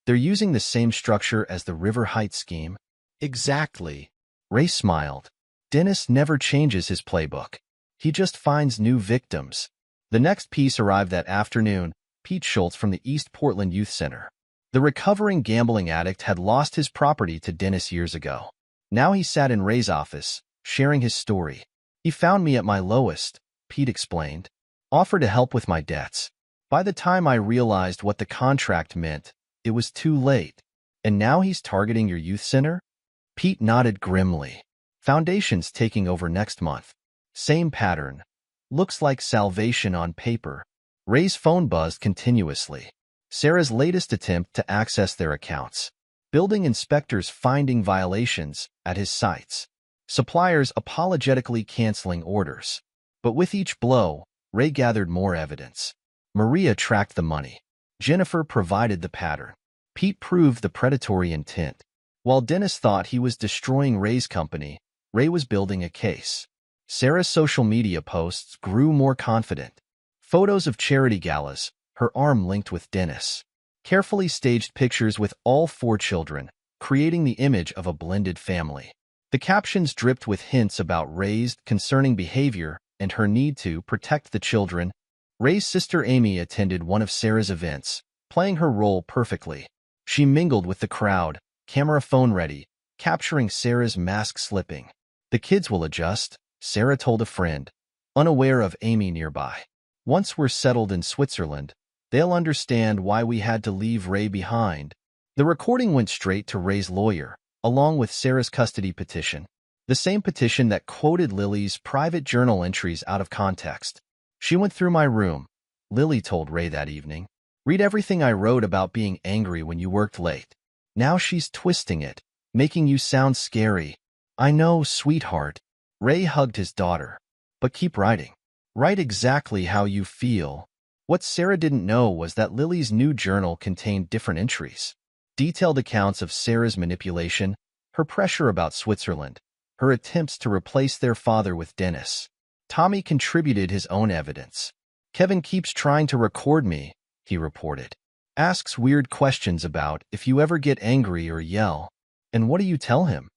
they're using the same structure as the River Heights scheme. Exactly. Ray smiled. Dennis never changes his playbook. He just finds new victims. The next piece arrived that afternoon, Pete Schultz from the East Portland Youth Center. The recovering gambling addict had lost his property to Dennis years ago. Now he sat in Ray's office, sharing his story. He found me at my lowest, Pete explained. Offered to help with my debts. By the time I realized what the contract meant, it was too late. And now he's targeting your youth center? Pete nodded grimly. Foundation's taking over next month. Same pattern. Looks like salvation on paper. Ray's phone buzzed continuously. Sarah's latest attempt to access their accounts. Building inspectors finding violations at his sites. Suppliers apologetically canceling orders. But with each blow, Ray gathered more evidence. Maria tracked the money. Jennifer provided the pattern. Pete proved the predatory intent. While Dennis thought he was destroying Ray's company, Ray was building a case. Sarah's social media posts grew more confident. Photos of charity galas, her arm linked with Dennis. Carefully staged pictures with all 4 children, creating the image of a blended family. The captions dripped with hints about Ray's concerning behavior and her need to protect the children. Ray's sister Amy attended one of Sarah's events, playing her role perfectly. She mingled with the crowd, camera phone ready, capturing Sarah's mask slipping. The kids will adjust, Sarah told a friend, unaware of Amy nearby. Once we're settled in Switzerland, they'll understand why we had to leave Ray behind. The recording went straight to Ray's lawyer, along with Sarah's custody petition. The same petition that quoted Lily's private journal entries out of context. She went through my room, Lily told Ray that evening. Read everything I wrote about being angry when you worked late. Now she's twisting it, making you sound scary. I know, sweetheart. Ray hugged his daughter. But keep writing. Write exactly how you feel. What Sarah didn't know was that Lily's new journal contained different entries. Detailed accounts of Sarah's manipulation, her pressure about Switzerland, her attempts to replace their father with Dennis. Tommy contributed his own evidence. Kevin keeps trying to record me, he reported. Asks weird questions about if you ever get angry or yell. And what do you tell him?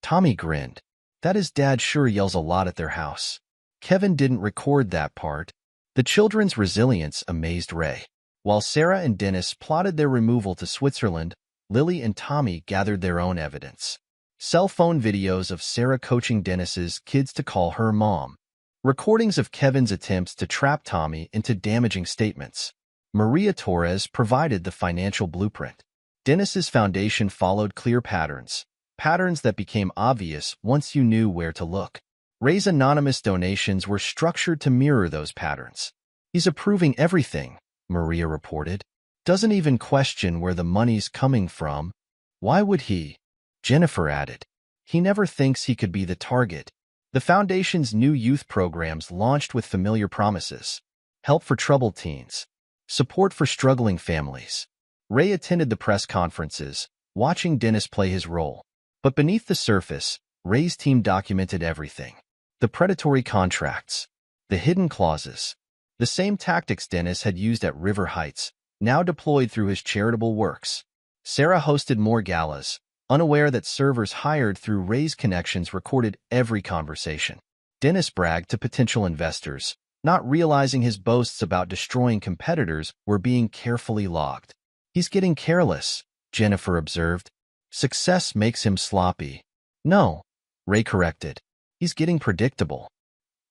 Tommy grinned. That his dad sure yells a lot at their house. Kevin didn't record that part. The children's resilience amazed Ray. While Sarah and Dennis plotted their removal to Switzerland, Lily and Tommy gathered their own evidence. Cell phone videos of Sarah coaching Dennis's kids to call her mom. Recordings of Kevin's attempts to trap Tommy into damaging statements. Maria Torres provided the financial blueprint. Dennis's foundation followed clear patterns. Patterns that became obvious once you knew where to look. Ray's anonymous donations were structured to mirror those patterns. He's approving everything, Maria reported. Doesn't even question where the money's coming from. Why would he? Jennifer added. He never thinks he could be the target. The foundation's new youth programs launched with familiar promises. Help for troubled teens. Support for struggling families. Ray attended the press conferences, watching Dennis play his role. But beneath the surface, Ray's team documented everything. The predatory contracts. The hidden clauses. The same tactics Dennis had used at River Heights, now deployed through his charitable works. Sarah hosted more galas, unaware that servers hired through Ray's connections recorded every conversation. Dennis bragged to potential investors, not realizing his boasts about destroying competitors were being carefully logged. He's getting careless, Jennifer observed. Success makes him sloppy. No, Ray corrected. He's getting predictable.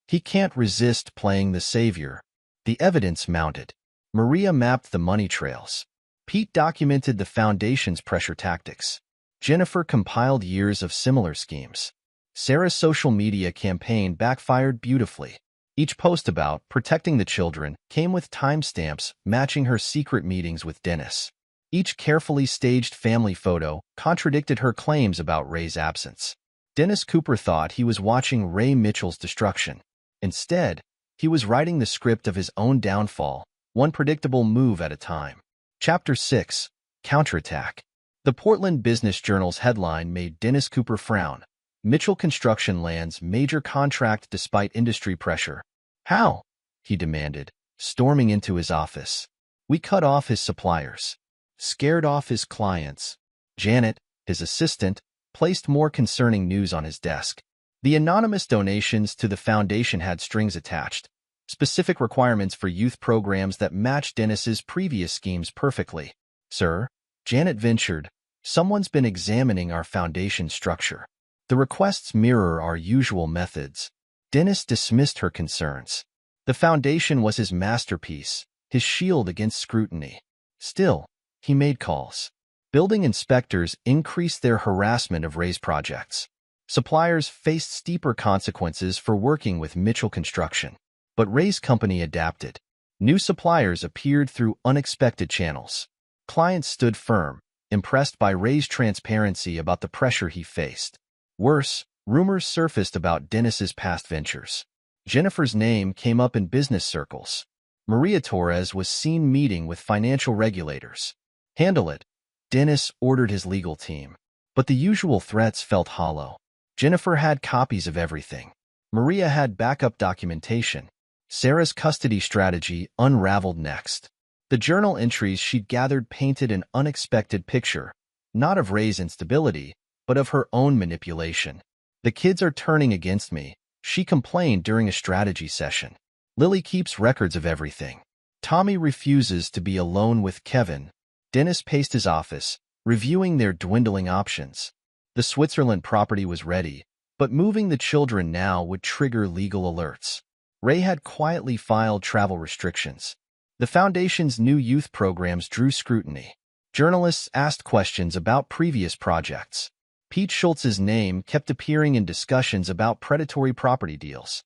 He can't resist playing the savior. The evidence mounted. Maria mapped the money trails. Pete documented the foundation's pressure tactics. Jennifer compiled years of similar schemes. Sarah's social media campaign backfired beautifully. Each post about protecting the children came with timestamps matching her secret meetings with Dennis. Each carefully staged family photo contradicted her claims about Ray's absence. Dennis Cooper thought he was watching Ray Mitchell's destruction. Instead, he was writing the script of his own downfall, one predictable move at a time. Chapter 6. Counterattack. The Portland Business Journal's headline made Dennis Cooper frown. Mitchell Construction lands major contract despite industry pressure. How? He demanded, storming into his office. We cut off his suppliers, scared off his clients. Janet, his assistant, placed more concerning news on his desk. The anonymous donations to the foundation had strings attached, specific requirements for youth programs that matched Dennis's previous schemes perfectly. Sir, Janet ventured, someone's been examining our foundation structure. The requests mirror our usual methods. Dennis dismissed her concerns. The foundation was his masterpiece, his shield against scrutiny. Still, he made calls. Building inspectors increased their harassment of Ray's projects. Suppliers faced steeper consequences for working with Mitchell Construction. But Ray's company adapted. New suppliers appeared through unexpected channels. Clients stood firm, impressed by Ray's transparency about the pressure he faced. Worse, rumors surfaced about Dennis's past ventures. Jennifer's name came up in business circles. Maria Torres was seen meeting with financial regulators. Handle it, Dennis ordered his legal team. But the usual threats felt hollow. Jennifer had copies of everything. Maria had backup documentation. Sarah's custody strategy unraveled next. The journal entries she'd gathered painted an unexpected picture, not of Ray's instability, but of her own manipulation. The kids are turning against me, she complained during a strategy session. Lily keeps records of everything. Tommy refuses to be alone with Kevin. Dennis paced his office, reviewing their dwindling options. The Switzerland property was ready, but moving the children now would trigger legal alerts. Ray had quietly filed travel restrictions. The foundation's new youth programs drew scrutiny. Journalists asked questions about previous projects. Pete Schultz's name kept appearing in discussions about predatory property deals.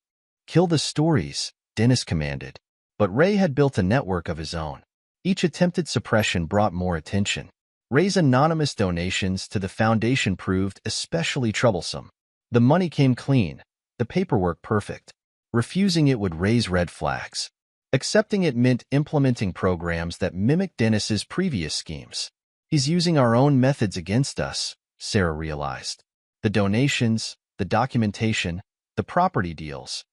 Kill the stories, Dennis commanded. But Ray had built a network of his own. Each attempted suppression brought more attention. Ray's anonymous donations to the foundation proved especially troublesome. The money came clean, the paperwork perfect. Refusing it would raise red flags. Accepting it meant implementing programs that mimicked Dennis's previous schemes. He's using our own methods against us, Sarah realized. The donations, the documentation, the property deals.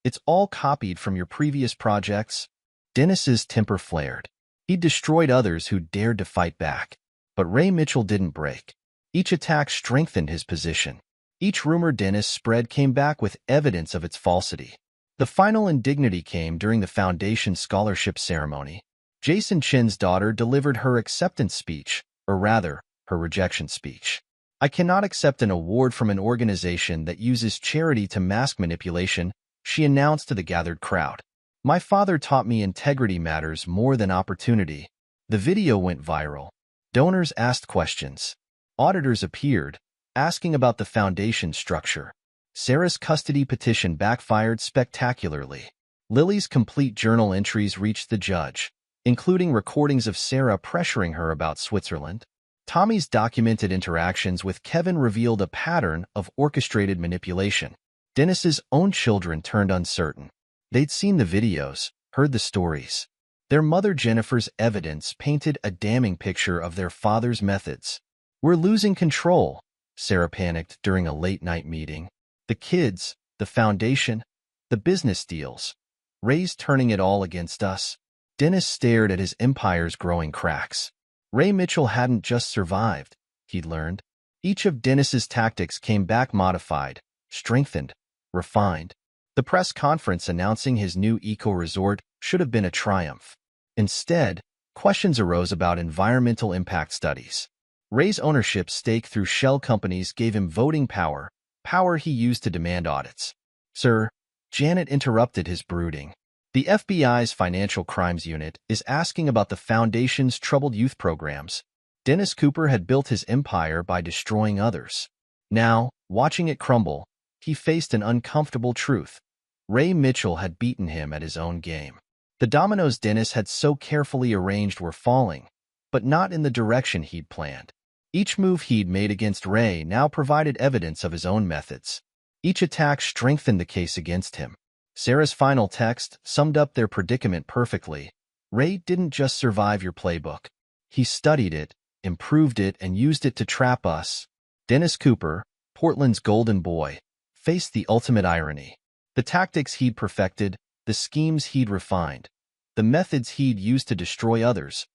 It's all copied from your previous projects. Dennis's temper flared. He destroyed others who dared to fight back. But Ray Mitchell didn't break. Each attack strengthened his position. Each rumor Dennis spread came back with evidence of its falsity. The final indignity came during the foundation's scholarship ceremony. Jason Chin's daughter delivered her acceptance speech, or rather, her rejection speech. I cannot accept an award from an organization that uses charity to mask manipulation, she announced to the gathered crowd. My father taught me integrity matters more than opportunity. The video went viral. Donors asked questions. Auditors appeared, asking about the foundation's structure. Sarah's custody petition backfired spectacularly. Lily's complete journal entries reached the judge, including recordings of Sarah pressuring her about Switzerland. Tommy's documented interactions with Kevin revealed a pattern of orchestrated manipulation. Dennis's own children turned uncertain. They'd seen the videos, heard the stories. Their mother Jennifer's evidence painted a damning picture of their father's methods. We're losing control, Sarah panicked during a late-night meeting. The kids, the foundation, the business deals. Ray's turning it all against us. Dennis stared at his empire's growing cracks. Ray Mitchell hadn't just survived, he'd learned. Each of Dennis's tactics came back modified, strengthened, refined. The press conference announcing his new eco-resort should have been a triumph. Instead, questions arose about environmental impact studies. Ray's ownership stake through shell companies gave him voting power, power he used to demand audits. Sir, Janet interrupted his brooding. The FBI's Financial Crimes Unit is asking about the Foundation's troubled youth programs. Dennis Cooper had built his empire by destroying others. Now, watching it crumble, he faced an uncomfortable truth. Ray Mitchell had beaten him at his own game. The dominoes Dennis had so carefully arranged were falling, but not in the direction he'd planned. Each move he'd made against Ray now provided evidence of his own methods. Each attack strengthened the case against him. Sarah's final text summed up their predicament perfectly. Ray didn't just survive your playbook. He studied it, improved it, and used it to trap us. Dennis Cooper, Portland's golden boy, faced the ultimate irony. The tactics he'd perfected, the schemes he'd refined, the methods he'd used to destroy others,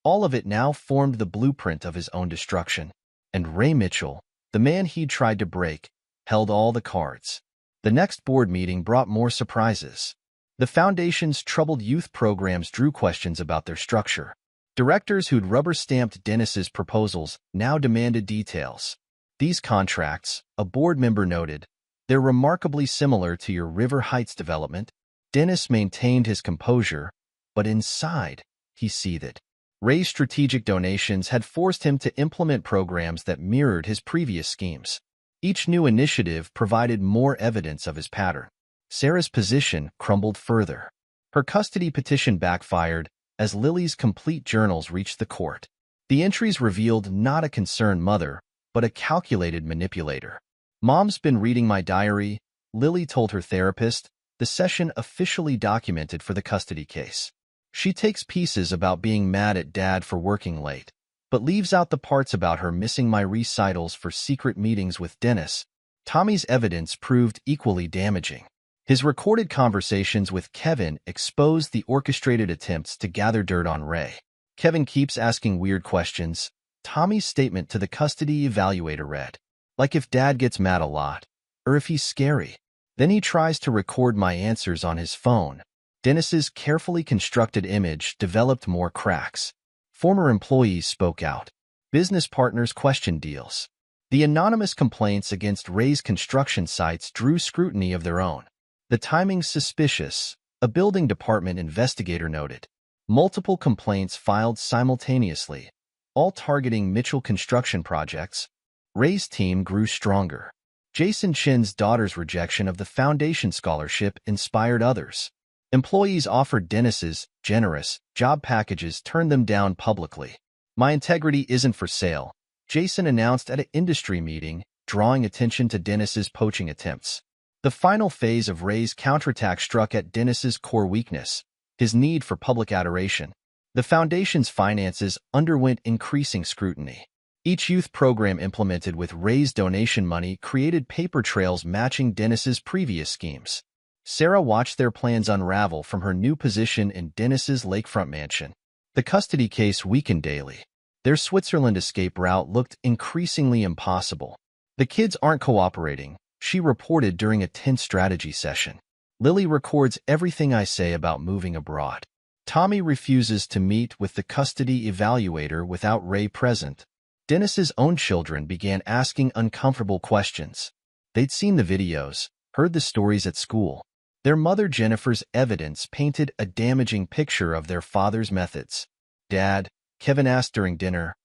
all of it now formed the blueprint of his own destruction. And Ray Mitchell, the man he'd tried to break, held all the cards. The next board meeting brought more surprises. The Foundation's troubled youth programs drew questions about their structure. Directors who'd rubber-stamped Dennis's proposals now demanded details. These contracts, a board member noted, they're remarkably similar to your River Heights development. Dennis maintained his composure, but inside, he seethed. Ray's strategic donations had forced him to implement programs that mirrored his previous schemes. Each new initiative provided more evidence of his pattern. Sarah's position crumbled further. Her custody petition backfired as Lily's complete journals reached the court. The entries revealed not a concerned mother, but a calculated manipulator. "Mom's been reading my diary," Lily told her therapist, the session officially documented for the custody case. "She takes pieces about being mad at Dad for working late, but leaves out the parts about her missing my recitals for secret meetings with Dennis." Tommy's evidence proved equally damaging. His recorded conversations with Kevin exposed the orchestrated attempts to gather dirt on Ray. "Kevin keeps asking weird questions," Tommy's statement to the custody evaluator read. "Like if Dad gets mad a lot, or if he's scary. Then he tries to record my answers on his phone." Dennis's carefully constructed image developed more cracks. Former employees spoke out. Business partners questioned deals. The anonymous complaints against Ray's construction sites drew scrutiny of their own. "The timing's suspicious," a building department investigator noted. Multiple complaints filed simultaneously, all targeting Mitchell construction projects. Ray's team grew stronger. Jason Chin's daughter's rejection of the Foundation scholarship inspired others. Employees offered Dennis's generous job packages turned them down publicly. "My integrity isn't for sale," Jason announced at an industry meeting, drawing attention to Dennis's poaching attempts. The final phase of Ray's counterattack struck at Dennis's core weakness, his need for public adoration. The Foundation's finances underwent increasing scrutiny. Each youth program implemented with Ray's donation money created paper trails matching Dennis's previous schemes. Sarah watched their plans unravel from her new position in Dennis's lakefront mansion. The custody case weakened daily. Their Switzerland escape route looked increasingly impossible. "The kids aren't cooperating," she reported during a tense strategy session. "Lily records everything I say about moving abroad." Tommy refuses to meet with the custody evaluator without Ray present. Dennis's own children began asking uncomfortable questions. They'd seen the videos, heard the stories at school. Their mother Jennifer's evidence painted a damaging picture of their father's methods. "Dad," Kevin asked during dinner,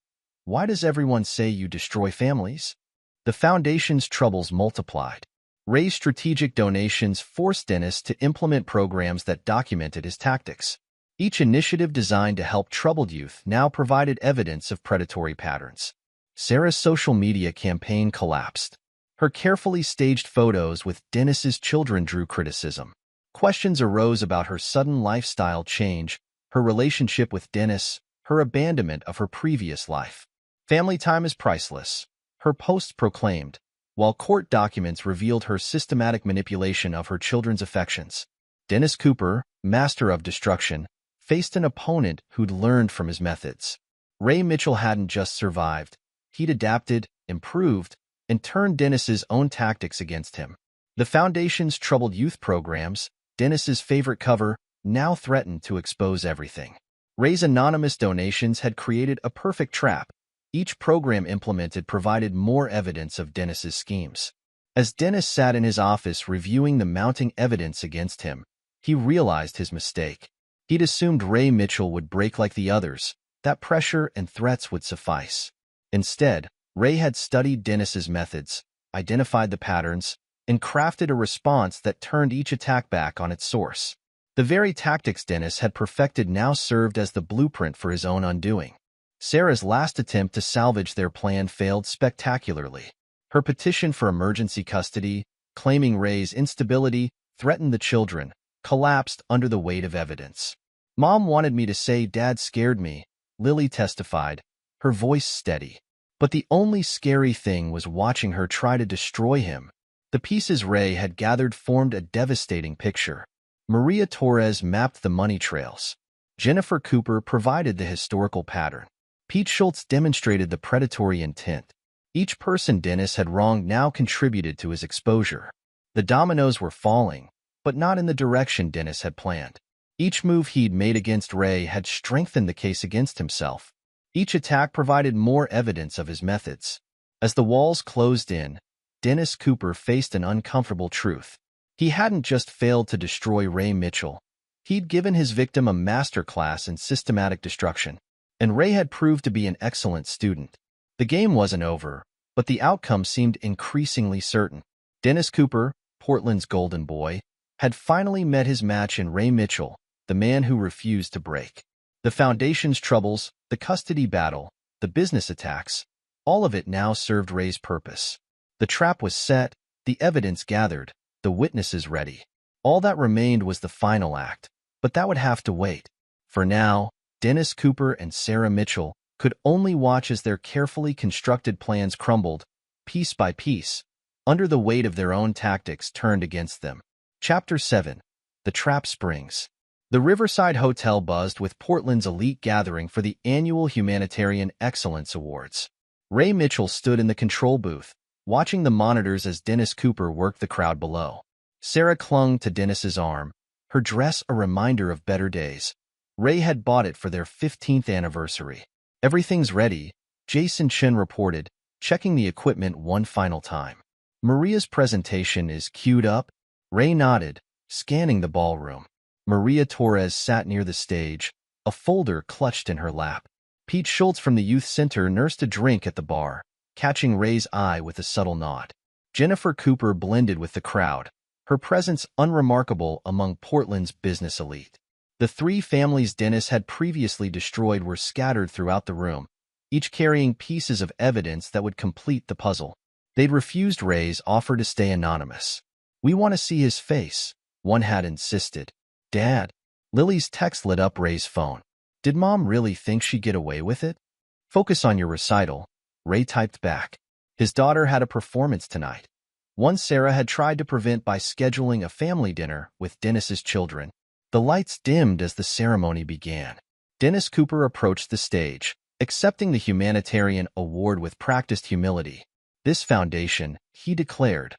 "why does everyone say you destroy families?" The Foundation's troubles multiplied. Ray's strategic donations forced Dennis to implement programs that documented his tactics. Each initiative designed to help troubled youth now provided evidence of predatory patterns. Sarah's social media campaign collapsed. Her carefully staged photos with Dennis's children drew criticism. Questions arose about her sudden lifestyle change, her relationship with Dennis, her abandonment of her previous life. "Family time is priceless," her posts proclaimed, while court documents revealed her systematic manipulation of her children's affections. Dennis Cooper, master of destruction, faced an opponent who'd learned from his methods. Ray Mitchell hadn't just survived. He'd adapted, improved, and turned Dennis's own tactics against him. The Foundation's troubled youth programs, Dennis's favorite cover, now threatened to expose everything. Ray's anonymous donations had created a perfect trap. Each program implemented provided more evidence of Dennis's schemes. As Dennis sat in his office reviewing the mounting evidence against him, he realized his mistake. He'd assumed Ray Mitchell would break like the others, that pressure and threats would suffice. Instead, Ray had studied Dennis's methods, identified the patterns, and crafted a response that turned each attack back on its source. The very tactics Dennis had perfected now served as the blueprint for his own undoing. Sarah's last attempt to salvage their plan failed spectacularly. Her petition for emergency custody, claiming Ray's instability threatened the children, collapsed under the weight of evidence. "Mom wanted me to say Dad scared me," Lily testified, her voice steady. But the only scary thing was watching her try to destroy him. The pieces Ray had gathered formed a devastating picture. Maria Torres mapped the money trails. Jennifer Cooper provided the historical pattern. Pete Schultz demonstrated the predatory intent. Each person Dennis had wronged now contributed to his exposure. The dominoes were falling, but not in the direction Dennis had planned. Each move he'd made against Ray had strengthened the case against himself. Each attack provided more evidence of his methods. As the walls closed in, Dennis Cooper faced an uncomfortable truth. He hadn't just failed to destroy Ray Mitchell. He'd given his victim a masterclass in systematic destruction. And Ray had proved to be an excellent student. The game wasn't over, but the outcome seemed increasingly certain. Dennis Cooper, Portland's golden boy, had finally met his match in Ray Mitchell, the man who refused to break. The Foundation's troubles, the custody battle, the business attacks, all of it now served Ray's purpose. The trap was set, the evidence gathered, the witnesses ready. All that remained was the final act, but that would have to wait. For now, Dennis Cooper and Sarah Mitchell could only watch as their carefully constructed plans crumbled, piece by piece, under the weight of their own tactics turned against them. Chapter 7. The Trap Springs. The Riverside Hotel buzzed with Portland's elite gathering for the annual Humanitarian Excellence Awards. Ray Mitchell stood in the control booth, watching the monitors as Dennis Cooper worked the crowd below. Sarah clung to Dennis's arm, her dress a reminder of better days. Ray had bought it for their 15th anniversary. Everything's ready, Jason Chen reported, checking the equipment one final time. Maria's presentation is queued up. Ray nodded, scanning the ballroom. Maria Torres sat near the stage, a folder clutched in her lap. Pete Schultz from the youth center nursed a drink at the bar, catching Ray's eye with a subtle nod. Jennifer Cooper blended with the crowd, her presence unremarkable among Portland's business elite. The three families Dennis had previously destroyed were scattered throughout the room, each carrying pieces of evidence that would complete the puzzle. They'd refused Ray's offer to stay anonymous. "We want to see his face," one had insisted. "Dad." Lily's text lit up Ray's phone. "Did Mom really think she'd get away with it?" "Focus on your recital," Ray typed back. His daughter had a performance tonight. One Sarah had tried to prevent by scheduling a family dinner with Dennis's children. The lights dimmed as the ceremony began. Dennis Cooper approached the stage, accepting the humanitarian award with practiced humility. "This foundation," he declared,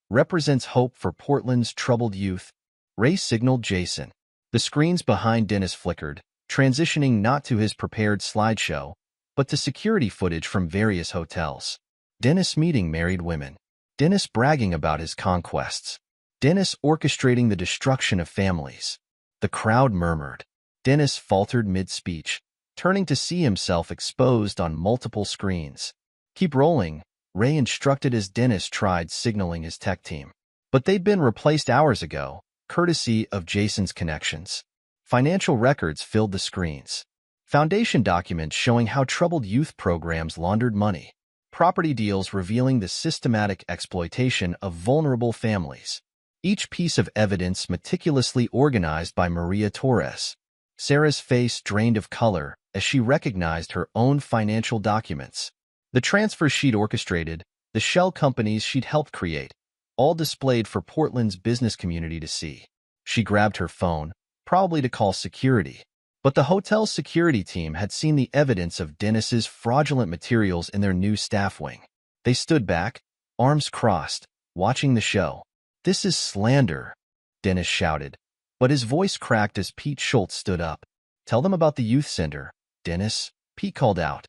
"represents hope for Portland's troubled youth." Ray signaled Jason. The screens behind Dennis flickered, transitioning not to his prepared slideshow, but to security footage from various hotels. Dennis meeting married women. Dennis bragging about his conquests. Dennis orchestrating the destruction of families. The crowd murmured. Dennis faltered mid-speech, turning to see himself exposed on multiple screens. "Keep rolling," Ray instructed as Dennis tried signaling his tech team. But they'd been replaced hours ago, courtesy of Jason's connections. Financial records filled the screens. Foundation documents showing how troubled youth programs laundered money. Property deals revealing the systematic exploitation of vulnerable families. Each piece of evidence meticulously organized by Maria Torres. Sarah's face drained of color as she recognized her own financial documents. The transfers she'd orchestrated, the shell companies she'd helped create, all displayed for Portland's business community to see. She grabbed her phone, probably to call security. But the hotel's security team had seen the evidence of Dennis's fraudulent materials in their new staff wing. They stood back, arms crossed, watching the show. "This is slander," Dennis shouted, but his voice cracked as Pete Schultz stood up. "Tell them about the youth center, Dennis," Pete called out.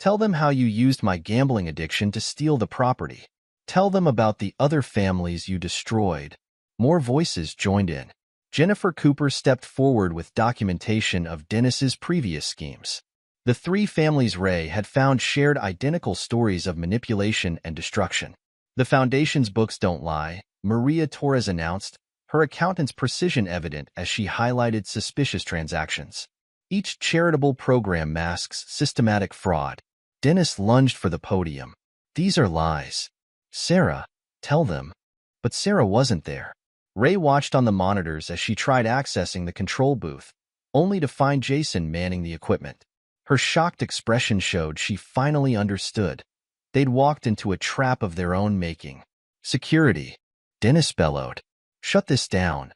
"Tell them how you used my gambling addiction to steal the property. Tell them about the other families you destroyed." More voices joined in. Jennifer Cooper stepped forward with documentation of Dennis's previous schemes. The three families Ray had found shared identical stories of manipulation and destruction. "The Foundation's books don't lie," Maria Torres announced, her accountant's precision evident as she highlighted suspicious transactions. "Each charitable program masks systematic fraud." Dennis lunged for the podium. "These are lies. Sarah, tell them." But Sarah wasn't there. Ray watched on the monitors as she tried accessing the control booth, only to find Jason manning the equipment. Her shocked expression showed she finally understood. They'd walked into a trap of their own making. Security, Dennis bellowed. Shut this down.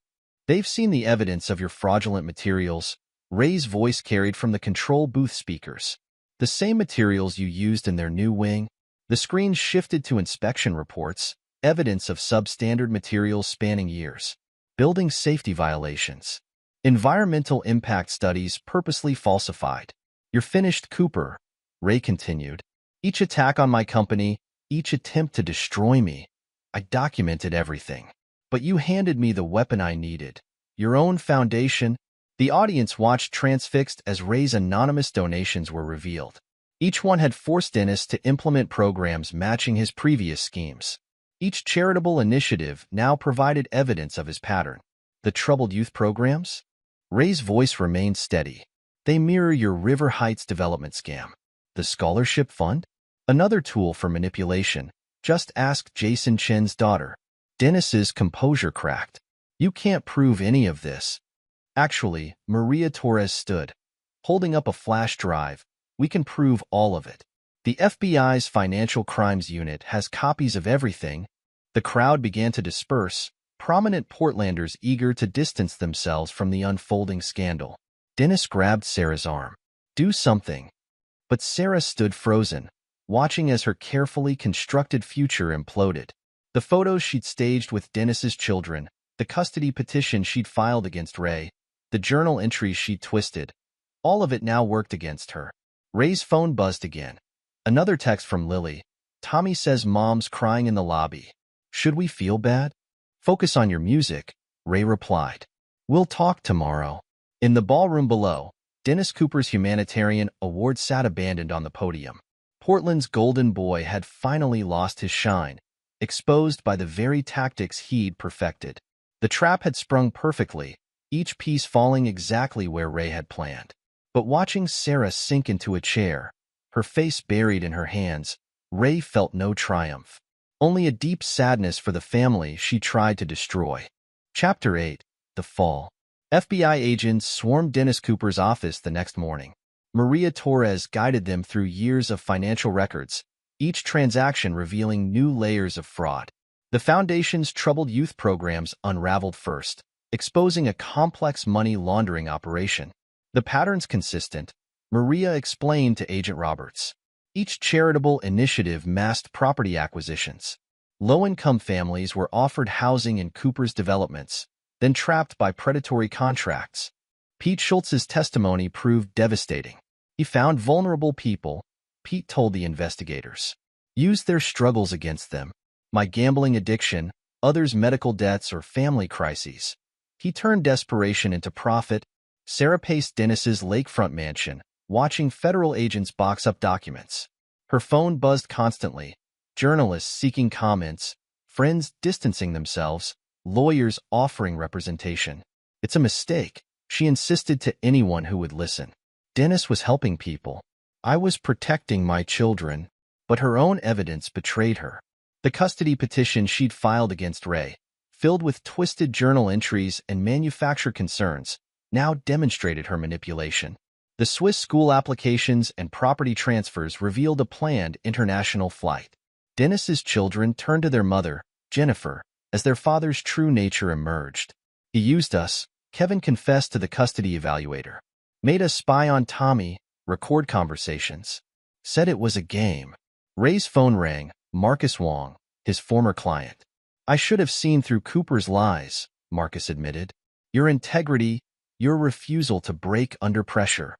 They've seen the evidence of your fraudulent materials. Ray's voice carried from the control booth speakers. The same materials you used in their new wing. The screen shifted to inspection reports, evidence of substandard materials spanning years. Building safety violations. Environmental impact studies purposely falsified. You're finished, Cooper, Ray continued. Each attack on my company, each attempt to destroy me. I documented everything. But you handed me the weapon I needed. Your own foundation. The audience watched transfixed as Ray's anonymous donations were revealed. Each one had forced Dennis to implement programs matching his previous schemes. Each charitable initiative now provided evidence of his pattern. The troubled youth programs? Ray's voice remained steady. They mirror your River Heights development scam. The scholarship fund? Another tool for manipulation. Just ask Jason Chen's daughter. Dennis's composure cracked. You can't prove any of this. Actually, Maria Torres stood, holding up a flash drive. We can prove all of it. The FBI's Financial Crimes Unit has copies of everything. The crowd began to disperse, prominent Portlanders eager to distance themselves from the unfolding scandal. Dennis grabbed Sarah's arm. Do something. But Sarah stood frozen, watching as her carefully constructed future imploded. The photos she'd staged with Dennis's children, the custody petition she'd filed against Ray, the journal entries she'd twisted, all of it now worked against her. Ray's phone buzzed again. Another text from Lily. Tommy says mom's crying in the lobby. Should we feel bad? Focus on your music, Ray replied. We'll talk tomorrow. In the ballroom below, Dennis Cooper's humanitarian award sat abandoned on the podium. Portland's golden boy had finally lost his shine, exposed by the very tactics he'd perfected. The trap had sprung perfectly, each piece falling exactly where Ray had planned. But watching Sarah sink into a chair, her face buried in her hands, Ray felt no triumph. Only a deep sadness for the family she tried to destroy. Chapter 8. The Fall. FBI agents swarmed Dennis Cooper's office the next morning. Maria Torres guided them through years of financial records, each transaction revealing new layers of fraud. The Foundation's troubled youth programs unraveled first, exposing a complex money laundering operation. The pattern's consistent, Maria explained to Agent Roberts. Each charitable initiative masked property acquisitions. Low-income families were offered housing in Cooper's developments, then trapped by predatory contracts. Pete Schultz's testimony proved devastating. He found vulnerable people, Pete told the investigators. Used their struggles against them. My gambling addiction, others' medical debts or family crises. He turned desperation into profit. Sarah paced Dennis's lakefront mansion, watching federal agents box up documents. Her phone buzzed constantly, journalists seeking comments, friends distancing themselves, lawyers offering representation. It's a mistake, she insisted to anyone who would listen. Dennis was helping people. I was protecting my children, but her own evidence betrayed her. The custody petition she'd filed against Ray, filled with twisted journal entries and manufacturer concerns, now demonstrated her manipulation. The Swiss school applications and property transfers revealed a planned international flight. Dennis's children turned to their mother, Jennifer, as their father's true nature emerged. He used us, Kevin confessed to the custody evaluator. Made us spy on Tommy, record conversations. Said it was a game. Ray's phone rang, Marcus Wong, his former client. I should have seen through Cooper's lies, Marcus admitted. Your integrity, your refusal to break under pressure.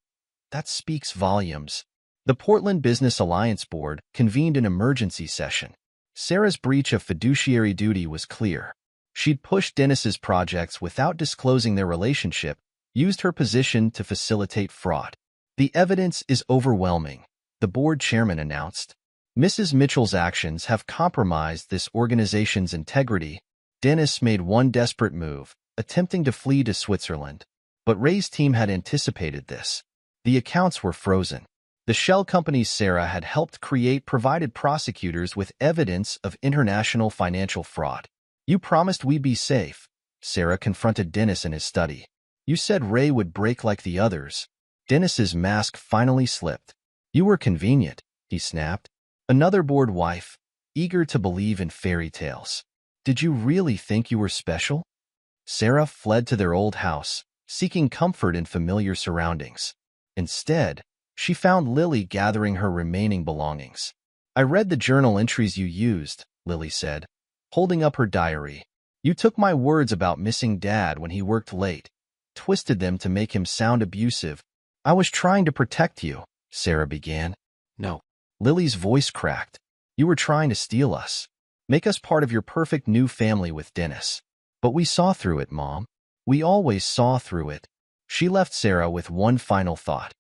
That speaks volumes. The Portland Business Alliance Board convened an emergency session. Sarah's breach of fiduciary duty was clear. She'd pushed Dennis's projects without disclosing their relationship, used her position to facilitate fraud. The evidence is overwhelming, the board chairman announced. Mrs. Mitchell's actions have compromised this organization's integrity. Dennis made one desperate move, attempting to flee to Switzerland. But Ray's team had anticipated this. The accounts were frozen. The shell companies Sarah had helped create provided prosecutors with evidence of international financial fraud. You promised we'd be safe, Sarah confronted Dennis in his study. You said Ray would break like the others. Dennis's mask finally slipped. You were convenient, he snapped. Another bored wife, eager to believe in fairy tales. Did you really think you were special? Sarah fled to their old house, seeking comfort in familiar surroundings. Instead, she found Lily gathering her remaining belongings. I read the journal entries you used, Lily said, holding up her diary. You took my words about missing Dad when he worked late, twisted them to make him sound abusive. I was trying to protect you, Sarah began. No. Lily's voice cracked. You were trying to steal us. Make us part of your perfect new family with Dennis. But we saw through it, Mom. We always saw through it. She left Sarah with one final thought.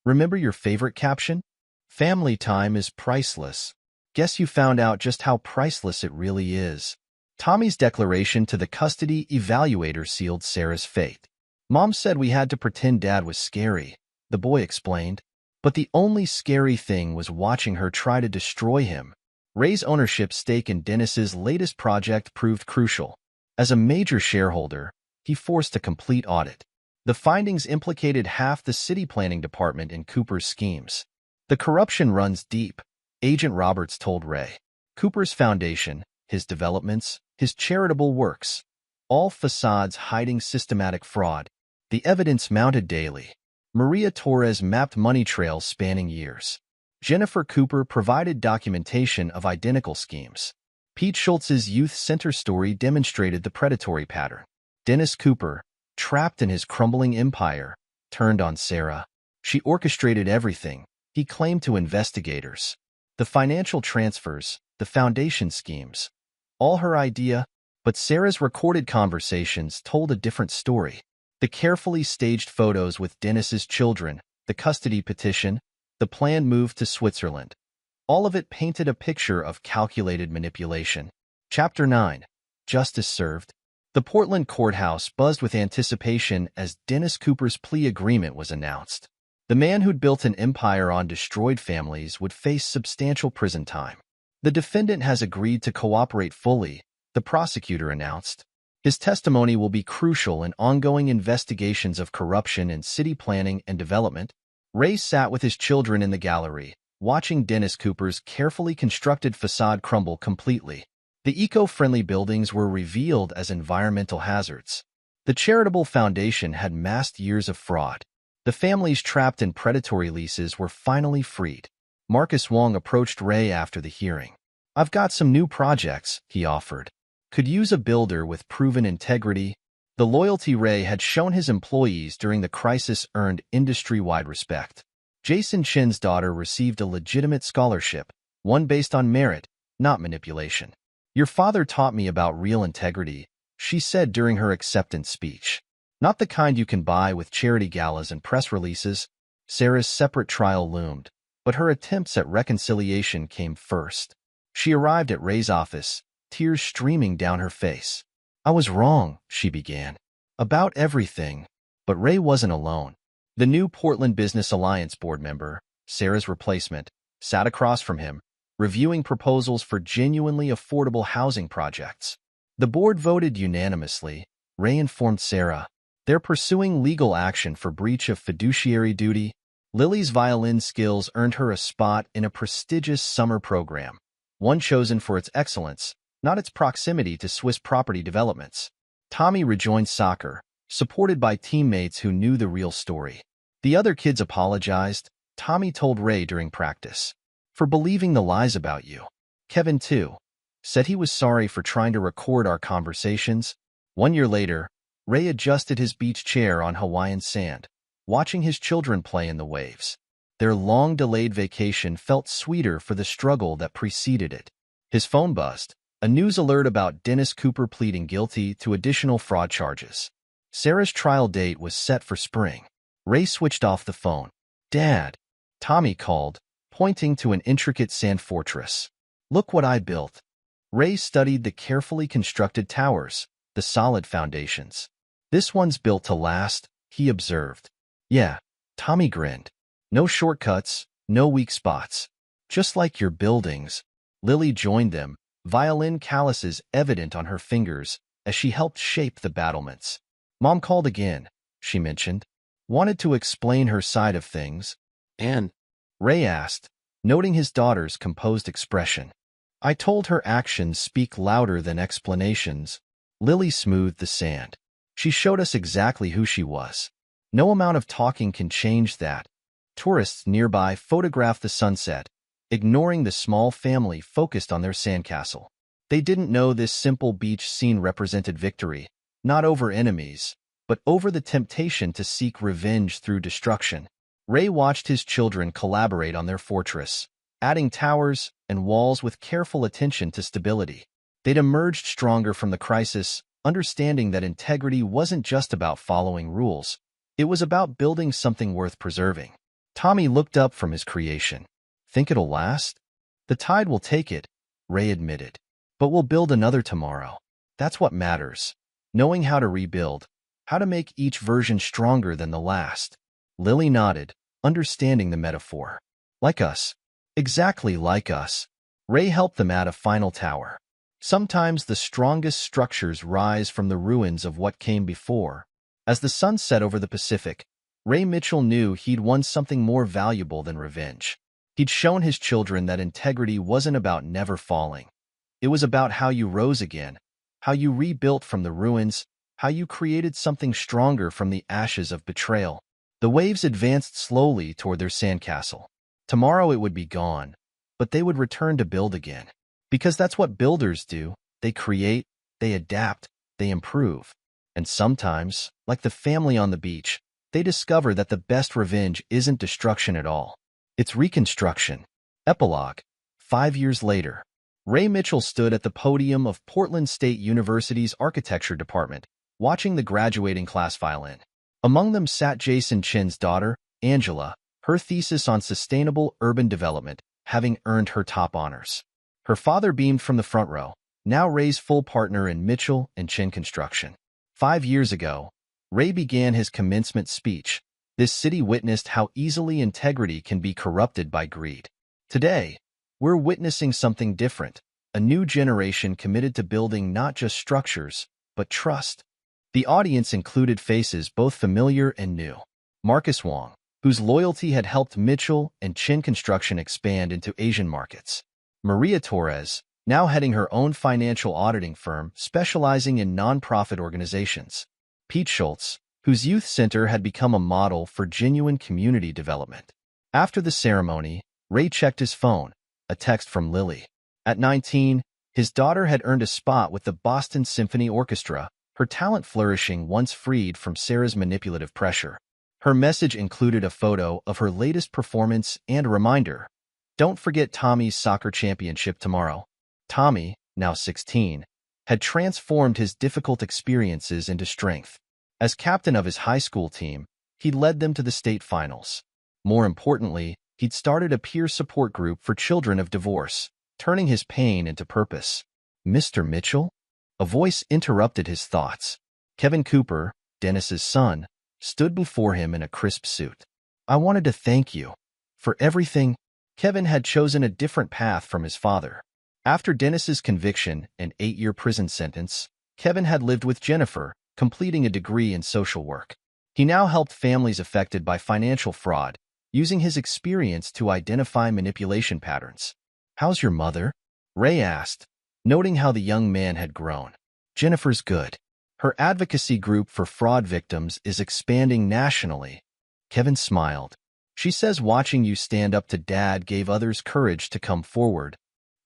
Remember your favorite caption? Family time is priceless. Guess you found out just how priceless it really is. Tommy's declaration to the custody evaluator sealed Sarah's fate. Mom said we had to pretend Dad was scary, the boy explained. But the only scary thing was watching her try to destroy him. Ray's ownership stake in Dennis's latest project proved crucial. As a major shareholder, he forced a complete audit. The findings implicated half the city planning department in Cooper's schemes. The corruption runs deep, Agent Roberts told Ray. Cooper's foundation, his developments, his charitable works, all facades hiding systematic fraud. The evidence mounted daily. Maria Torres mapped money trails spanning years. Jennifer Cooper provided documentation of identical schemes. Pete Schultz's youth center story demonstrated the predatory pattern. Dennis Cooper, trapped in his crumbling empire, turned on Sarah. She orchestrated everything, he claimed to investigators. The financial transfers, the foundation schemes, all her idea, but Sarah's recorded conversations told a different story. The carefully staged photos with Dennis's children, the custody petition, the planned move to Switzerland. All of it painted a picture of calculated manipulation. Chapter 9. Justice Served. The Portland courthouse buzzed with anticipation as Dennis Cooper's plea agreement was announced. The man who'd built an empire on destroyed families would face substantial prison time. The defendant has agreed to cooperate fully, the prosecutor announced. His testimony will be crucial in ongoing investigations of corruption in city planning and development. Ray sat with his children in the gallery, watching Dennis Cooper's carefully constructed facade crumble completely. The eco-friendly buildings were revealed as environmental hazards. The charitable foundation had masked years of fraud. The families trapped in predatory leases were finally freed. Marcus Wong approached Ray after the hearing. I've got some new projects, he offered. Could use a builder with proven integrity. The loyalty Ray had shown his employees during the crisis earned industry-wide respect. Jason Chin's daughter received a legitimate scholarship, one based on merit, not manipulation. Your father taught me about real integrity, she said during her acceptance speech. Not the kind you can buy with charity galas and press releases. Sarah's separate trial loomed, but her attempts at reconciliation came first. She arrived at Ray's office, tears streaming down her face. I was wrong, she began. About everything. But Ray wasn't alone. The new Portland Business Alliance board member, Sarah's replacement, sat across from him, reviewing proposals for genuinely affordable housing projects. The board voted unanimously, Ray informed Sarah. They're pursuing legal action for breach of fiduciary duty. Lily's violin skills earned her a spot in a prestigious summer program, one chosen for its excellence, not its proximity to Swiss property developments. Tommy rejoined soccer, supported by teammates who knew the real story. The other kids apologized, Tommy told Ray during practice, for believing the lies about you. Kevin, too, said he was sorry for trying to record our conversations. 1 year later, Ray adjusted his beach chair on Hawaiian sand, watching his children play in the waves. Their long-delayed vacation felt sweeter for the struggle that preceded it. His phone buzzed, a news alert about Dennis Cooper pleading guilty to additional fraud charges. Sarah's trial date was set for spring. Ray switched off the phone. Dad, Tommy called, pointing to an intricate sand fortress. Look what I built. Ray studied the carefully constructed towers, the solid foundations. This one's built to last, he observed. Yeah, Tommy grinned. No shortcuts, no weak spots. Just like your buildings. Lily joined them, violin calluses evident on her fingers as she helped shape the battlements. Mom called again, she mentioned. wanted to explain her side of things. And Ray asked, noting his daughter's composed expression. I told her actions speak louder than explanations. Lily smoothed the sand. She showed us exactly who she was. No amount of talking can change that. Tourists nearby photographed the sunset, ignoring the small family focused on their sandcastle. They didn't know this simple beach scene represented victory, not over enemies, but over the temptation to seek revenge through destruction. Ray watched his children collaborate on their fortress, adding towers and walls with careful attention to stability. They'd emerged stronger from the crisis, understanding that integrity wasn't just about following rules. It was about building something worth preserving. Tommy looked up from his creation. Think it'll last? The tide will take it, Ray admitted. But we'll build another tomorrow. That's what matters. Knowing how to rebuild, how to make each version stronger than the last. Lily nodded, understanding the metaphor. Like us. Exactly like us. Ray helped them add a final tower. Sometimes the strongest structures rise from the ruins of what came before. As the sun set over the Pacific, Ray Mitchell knew he'd won something more valuable than revenge. He'd shown his children that integrity wasn't about never falling. It was about how you rose again, how you rebuilt from the ruins, how you created something stronger from the ashes of betrayal. The waves advanced slowly toward their sandcastle. Tomorrow it would be gone, but they would return to build again. Because that's what builders do. They create, they adapt, they improve. And sometimes, like the family on the beach, they discover that the best revenge isn't destruction at all. It's reconstruction. Epilogue. 5 years later, Ray Mitchell stood at the podium of Portland State University's architecture department, watching the graduating class file in. Among them sat Jason Chin's daughter, Angela, her thesis on sustainable urban development, having earned her top honors. Her father beamed from the front row, now Ray's full partner in Mitchell and Chin construction. 5 years ago, Ray began his commencement speech. This city witnessed how easily integrity can be corrupted by greed. Today, we're witnessing something different, a new generation committed to building not just structures, but trust. The audience included faces both familiar and new. Marcus Wong, whose loyalty had helped Mitchell and Chin Construction expand into Asian markets. Maria Torres, now heading her own financial auditing firm specializing in nonprofit organizations. Pete Schultz, whose youth center had become a model for genuine community development. After the ceremony, Ray checked his phone, a text from Lily. At 19, his daughter had earned a spot with the Boston Symphony Orchestra, her talent flourishing once freed from Sarah's manipulative pressure. Her message included a photo of her latest performance and a reminder, don't forget Tommy's soccer championship tomorrow. Tommy, now 16, had transformed his difficult experiences into strength. As captain of his high school team, he'd led them to the state finals. More importantly, he'd started a peer support group for children of divorce, turning his pain into purpose. Mr. Mitchell? A voice interrupted his thoughts. Kevin Cooper, Dennis's son, stood before him in a crisp suit. I wanted to thank you for everything. Kevin had chosen a different path from his father. After Dennis's conviction and 8-year prison sentence, Kevin had lived with Jennifer, completing a degree in social work. He now helped families affected by financial fraud, using his experience to identify manipulation patterns. How's your mother? Ray asked, noting how the young man had grown. Jennifer's good. Her advocacy group for fraud victims is expanding nationally. Kevin smiled. She says watching you stand up to Dad gave others courage to come forward.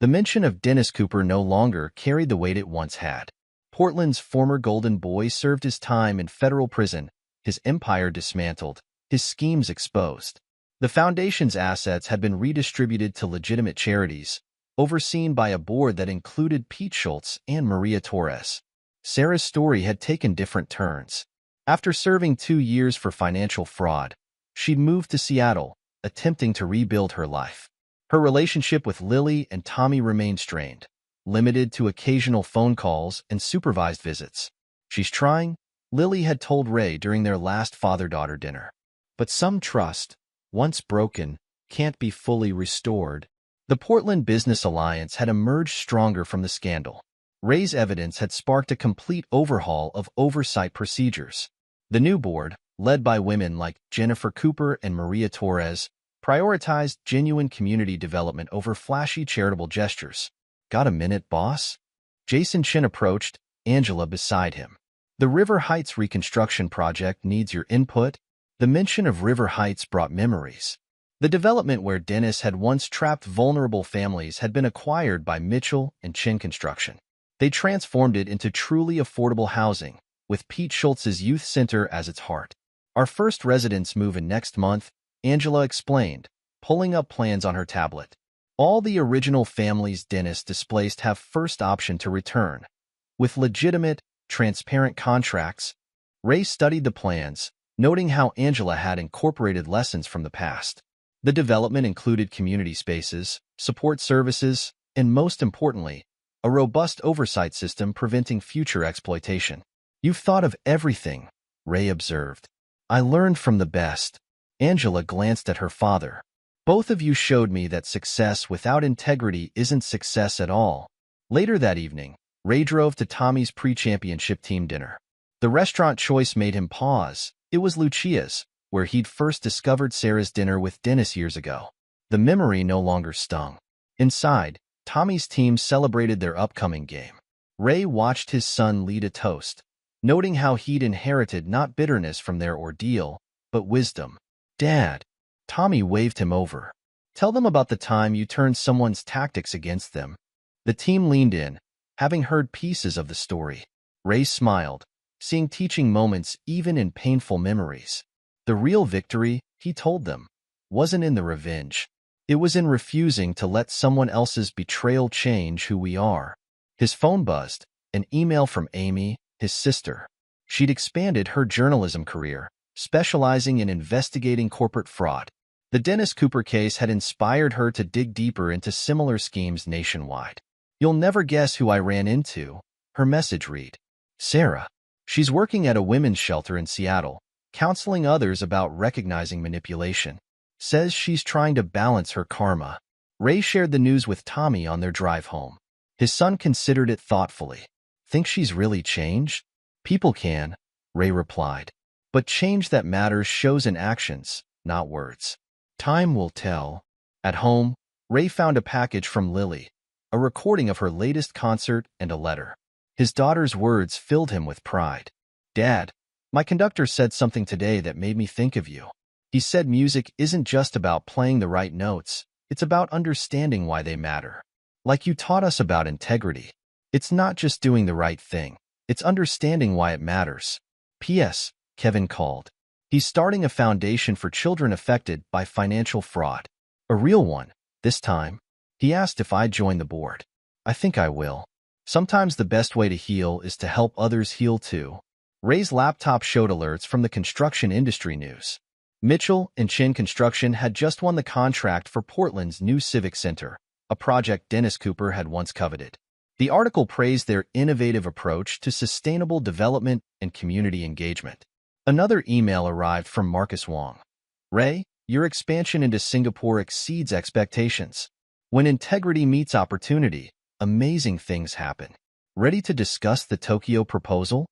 The mention of Dennis Cooper no longer carried the weight it once had. Portland's former golden boy served his time in federal prison, his empire dismantled, his schemes exposed. The foundation's assets had been redistributed to legitimate charities, overseen by a board that included Pete Schultz and Maria Torres. Sarah's story had taken different turns. After serving 2 years for financial fraud, she'd moved to Seattle, attempting to rebuild her life. Her relationship with Lily and Tommy remained strained, limited to occasional phone calls and supervised visits. She's trying, Lily had told Ray during their last father-daughter dinner. But some trust, once broken, can't be fully restored. The Portland Business Alliance had emerged stronger from the scandal. Ray's evidence had sparked a complete overhaul of oversight procedures. The new board, led by women like Jennifer Cooper and Maria Torres, prioritized genuine community development over flashy charitable gestures. Got a minute, boss? Jason Chin approached, Angela beside him. The River Heights reconstruction project needs your input. The mention of River Heights brought memories. The development where Dennis had once trapped vulnerable families had been acquired by Mitchell and Chin Construction. They transformed it into truly affordable housing, with Pete Schultz's youth center as its heart. Our first residents move in next month, Angela explained, pulling up plans on her tablet. All the original families Dennis displaced have first option to return. With legitimate, transparent contracts, Ray studied the plans, noting how Angela had incorporated lessons from the past. The development included community spaces, support services, and most importantly, a robust oversight system preventing future exploitation. You've thought of everything, Ray observed. I learned from the best. Angela glanced at her father. Both of you showed me that success without integrity isn't success at all. Later that evening, Ray drove to Tommy's pre-championship team dinner. The restaurant choice made him pause. It was Lucia's, where he'd first discovered Sarah's dinner with Dennis years ago. The memory no longer stung. Inside, Tommy's team celebrated their upcoming game. Ray watched his son lead a toast, noting how he'd inherited not bitterness from their ordeal, but wisdom. Dad, Tommy waved him over. Tell them about the time you turned someone's tactics against them. The team leaned in, having heard pieces of the story. Ray smiled, seeing teaching moments even in painful memories. The real victory, he told them, wasn't in the revenge. It was in refusing to let someone else's betrayal change who we are. His phone buzzed, an email from Amy, his sister. She'd expanded her journalism career, specializing in investigating corporate fraud. The Dennis Cooper case had inspired her to dig deeper into similar schemes nationwide. You'll never guess who I ran into, her message read. Sarah. She's working at a women's shelter in Seattle, counseling others about recognizing manipulation. Says she's trying to balance her karma. Ray shared the news with Tommy on their drive home. His son considered it thoughtfully. Think she's really changed? People can, Ray replied. But change that matters shows in actions, not words. Time will tell. At home, Ray found a package from Lily, a recording of her latest concert and a letter. His daughter's words filled him with pride. Dad, my conductor said something today that made me think of you. He said music isn't just about playing the right notes, it's about understanding why they matter. Like you taught us about integrity. It's not just doing the right thing, it's understanding why it matters. P.S. Kevin called. He's starting a foundation for children affected by financial fraud. A real one, this time. He asked if I'd join the board. I think I will. Sometimes the best way to heal is to help others heal too. Ray's laptop showed alerts from the construction industry news. Mitchell and Chin Construction had just won the contract for Portland's new Civic Center, a project Dennis Cooper had once coveted. The article praised their innovative approach to sustainable development and community engagement. Another email arrived from Marcus Wong. Ray, your expansion into Singapore exceeds expectations. When integrity meets opportunity, amazing things happen. Ready to discuss the Tokyo proposal?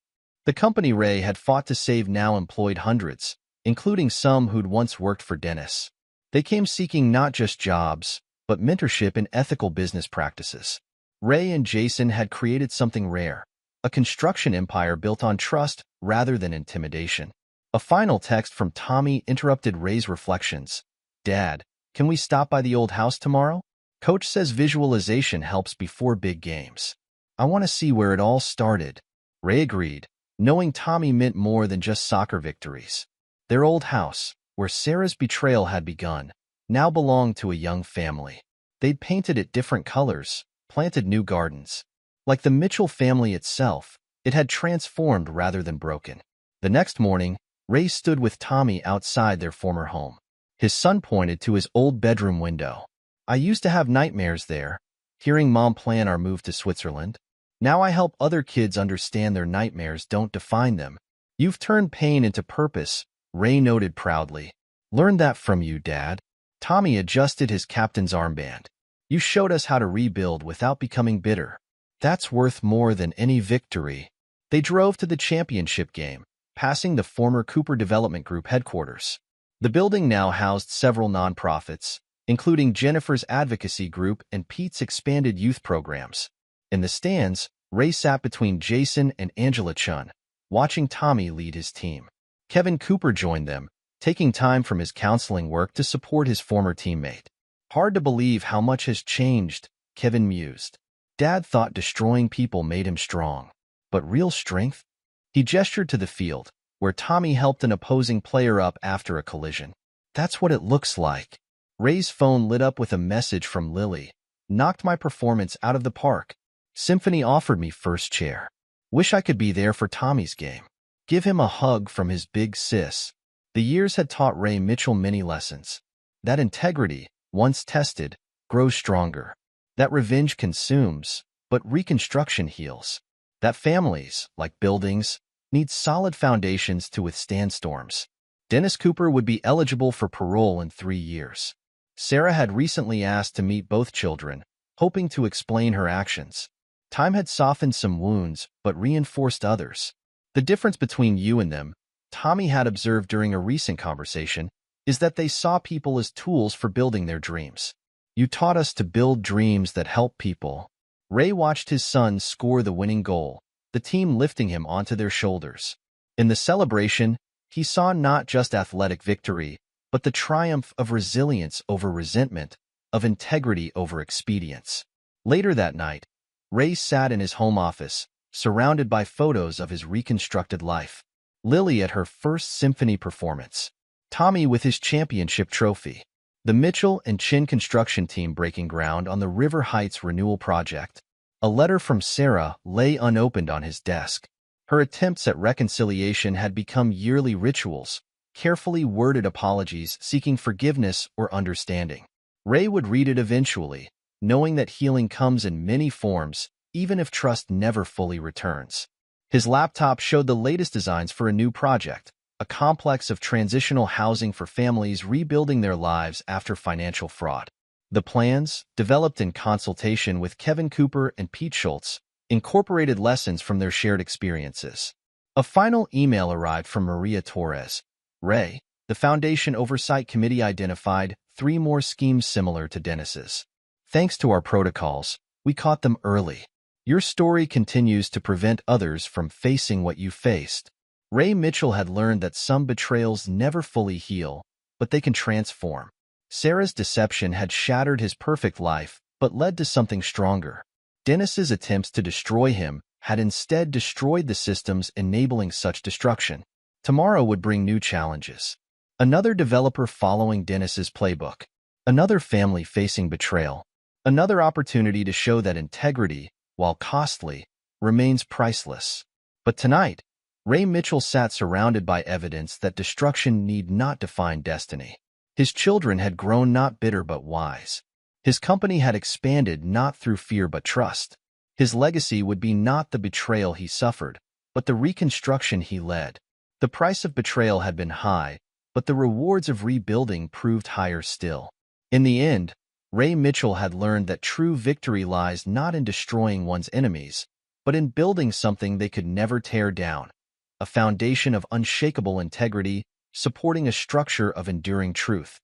The company Ray had fought to save now employed hundreds, including some who'd once worked for Dennis. They came seeking not just jobs, but mentorship in ethical business practices. Ray and Jason had created something rare, a construction empire built on trust rather than intimidation. A final text from Tommy interrupted Ray's reflections. Dad, can we stop by the old house tomorrow? Coach says visualization helps before big games. I want to see where it all started. Ray agreed, knowing Tommy meant more than just soccer victories. Their old house, where Sarah's betrayal had begun, now belonged to a young family. They'd painted it different colors, planted new gardens. Like the Mitchell family itself, it had transformed rather than broken. The next morning, Ray stood with Tommy outside their former home. His son pointed to his old bedroom window. I used to have nightmares there, hearing Mom plan our move to Switzerland. Now I help other kids understand their nightmares don't define them. You've turned pain into purpose, Ray noted proudly. Learned that from you, Dad. Tommy adjusted his captain's armband. You showed us how to rebuild without becoming bitter. That's worth more than any victory. They drove to the championship game, passing the former Cooper Development Group headquarters. The building now housed several nonprofits, including Jennifer's Advocacy Group and Pete's expanded youth programs. In the stands, Ray sat between Jason and Angela Chun, watching Tommy lead his team. Kevin Cooper joined them, taking time from his counseling work to support his former teammate. Hard to believe how much has changed, Kevin mused. Dad thought destroying people made him strong. But real strength? He gestured to the field, where Tommy helped an opposing player up after a collision. That's what it looks like. Ray's phone lit up with a message from Lily. Knocked my performance out of the park. Symphony offered me first chair. Wish I could be there for Tommy's game. Give him a hug from his big sis. The years had taught Ray Mitchell many lessons. That integrity, once tested, grows stronger. That revenge consumes, but reconstruction heals. That families, like buildings, need solid foundations to withstand storms. Dennis Cooper would be eligible for parole in 3 years. Sarah had recently asked to meet both children, hoping to explain her actions. Time had softened some wounds, but reinforced others. The difference between you and them, Tommy had observed during a recent conversation, is that they saw people as tools for building their dreams. You taught us to build dreams that help people. Ray watched his son score the winning goal, the team lifting him onto their shoulders. In the celebration, he saw not just athletic victory, but the triumph of resilience over resentment, of integrity over expedience. Later that night, Ray sat in his home office, surrounded by photos of his reconstructed life. Lily at her first symphony performance. Tommy with his championship trophy. The Mitchell and Chin construction team breaking ground on the River Heights renewal project. A letter from Sarah lay unopened on his desk. Her attempts at reconciliation had become yearly rituals, carefully worded apologies seeking forgiveness or understanding. Ray would read it eventually, knowing that healing comes in many forms, even if trust never fully returns. His laptop showed the latest designs for a new project, a complex of transitional housing for families rebuilding their lives after financial fraud. The plans, developed in consultation with Kevin Cooper and Pete Schultz, incorporated lessons from their shared experiences. A final email arrived from Maria Torres. Ray, the Foundation Oversight Committee identified 3 more schemes similar to Dennis's. Thanks to our protocols, we caught them early. Your story continues to prevent others from facing what you faced. Ray Mitchell had learned that some betrayals never fully heal, but they can transform. Sarah's deception had shattered his perfect life, but led to something stronger. Dennis's attempts to destroy him had instead destroyed the systems enabling such destruction. Tomorrow would bring new challenges. Another developer following Dennis's playbook. Another family facing betrayal. Another opportunity to show that integrity, while costly, remains priceless. But tonight, Ray Mitchell sat surrounded by evidence that destruction need not define destiny. His children had grown not bitter but wise. His company had expanded not through fear but trust. His legacy would be not the betrayal he suffered, but the reconstruction he led. The price of betrayal had been high, but the rewards of rebuilding proved higher still. In the end, Ray Mitchell had learned that true victory lies not in destroying one's enemies, but in building something they could never tear down, a foundation of unshakable integrity, supporting a structure of enduring truth.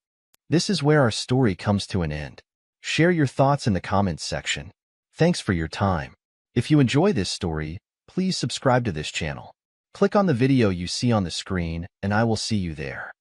This is where our story comes to an end. Share your thoughts in the comments section. Thanks for your time. If you enjoy this story, please subscribe to this channel. Click on the video you see on the screen, and I will see you there.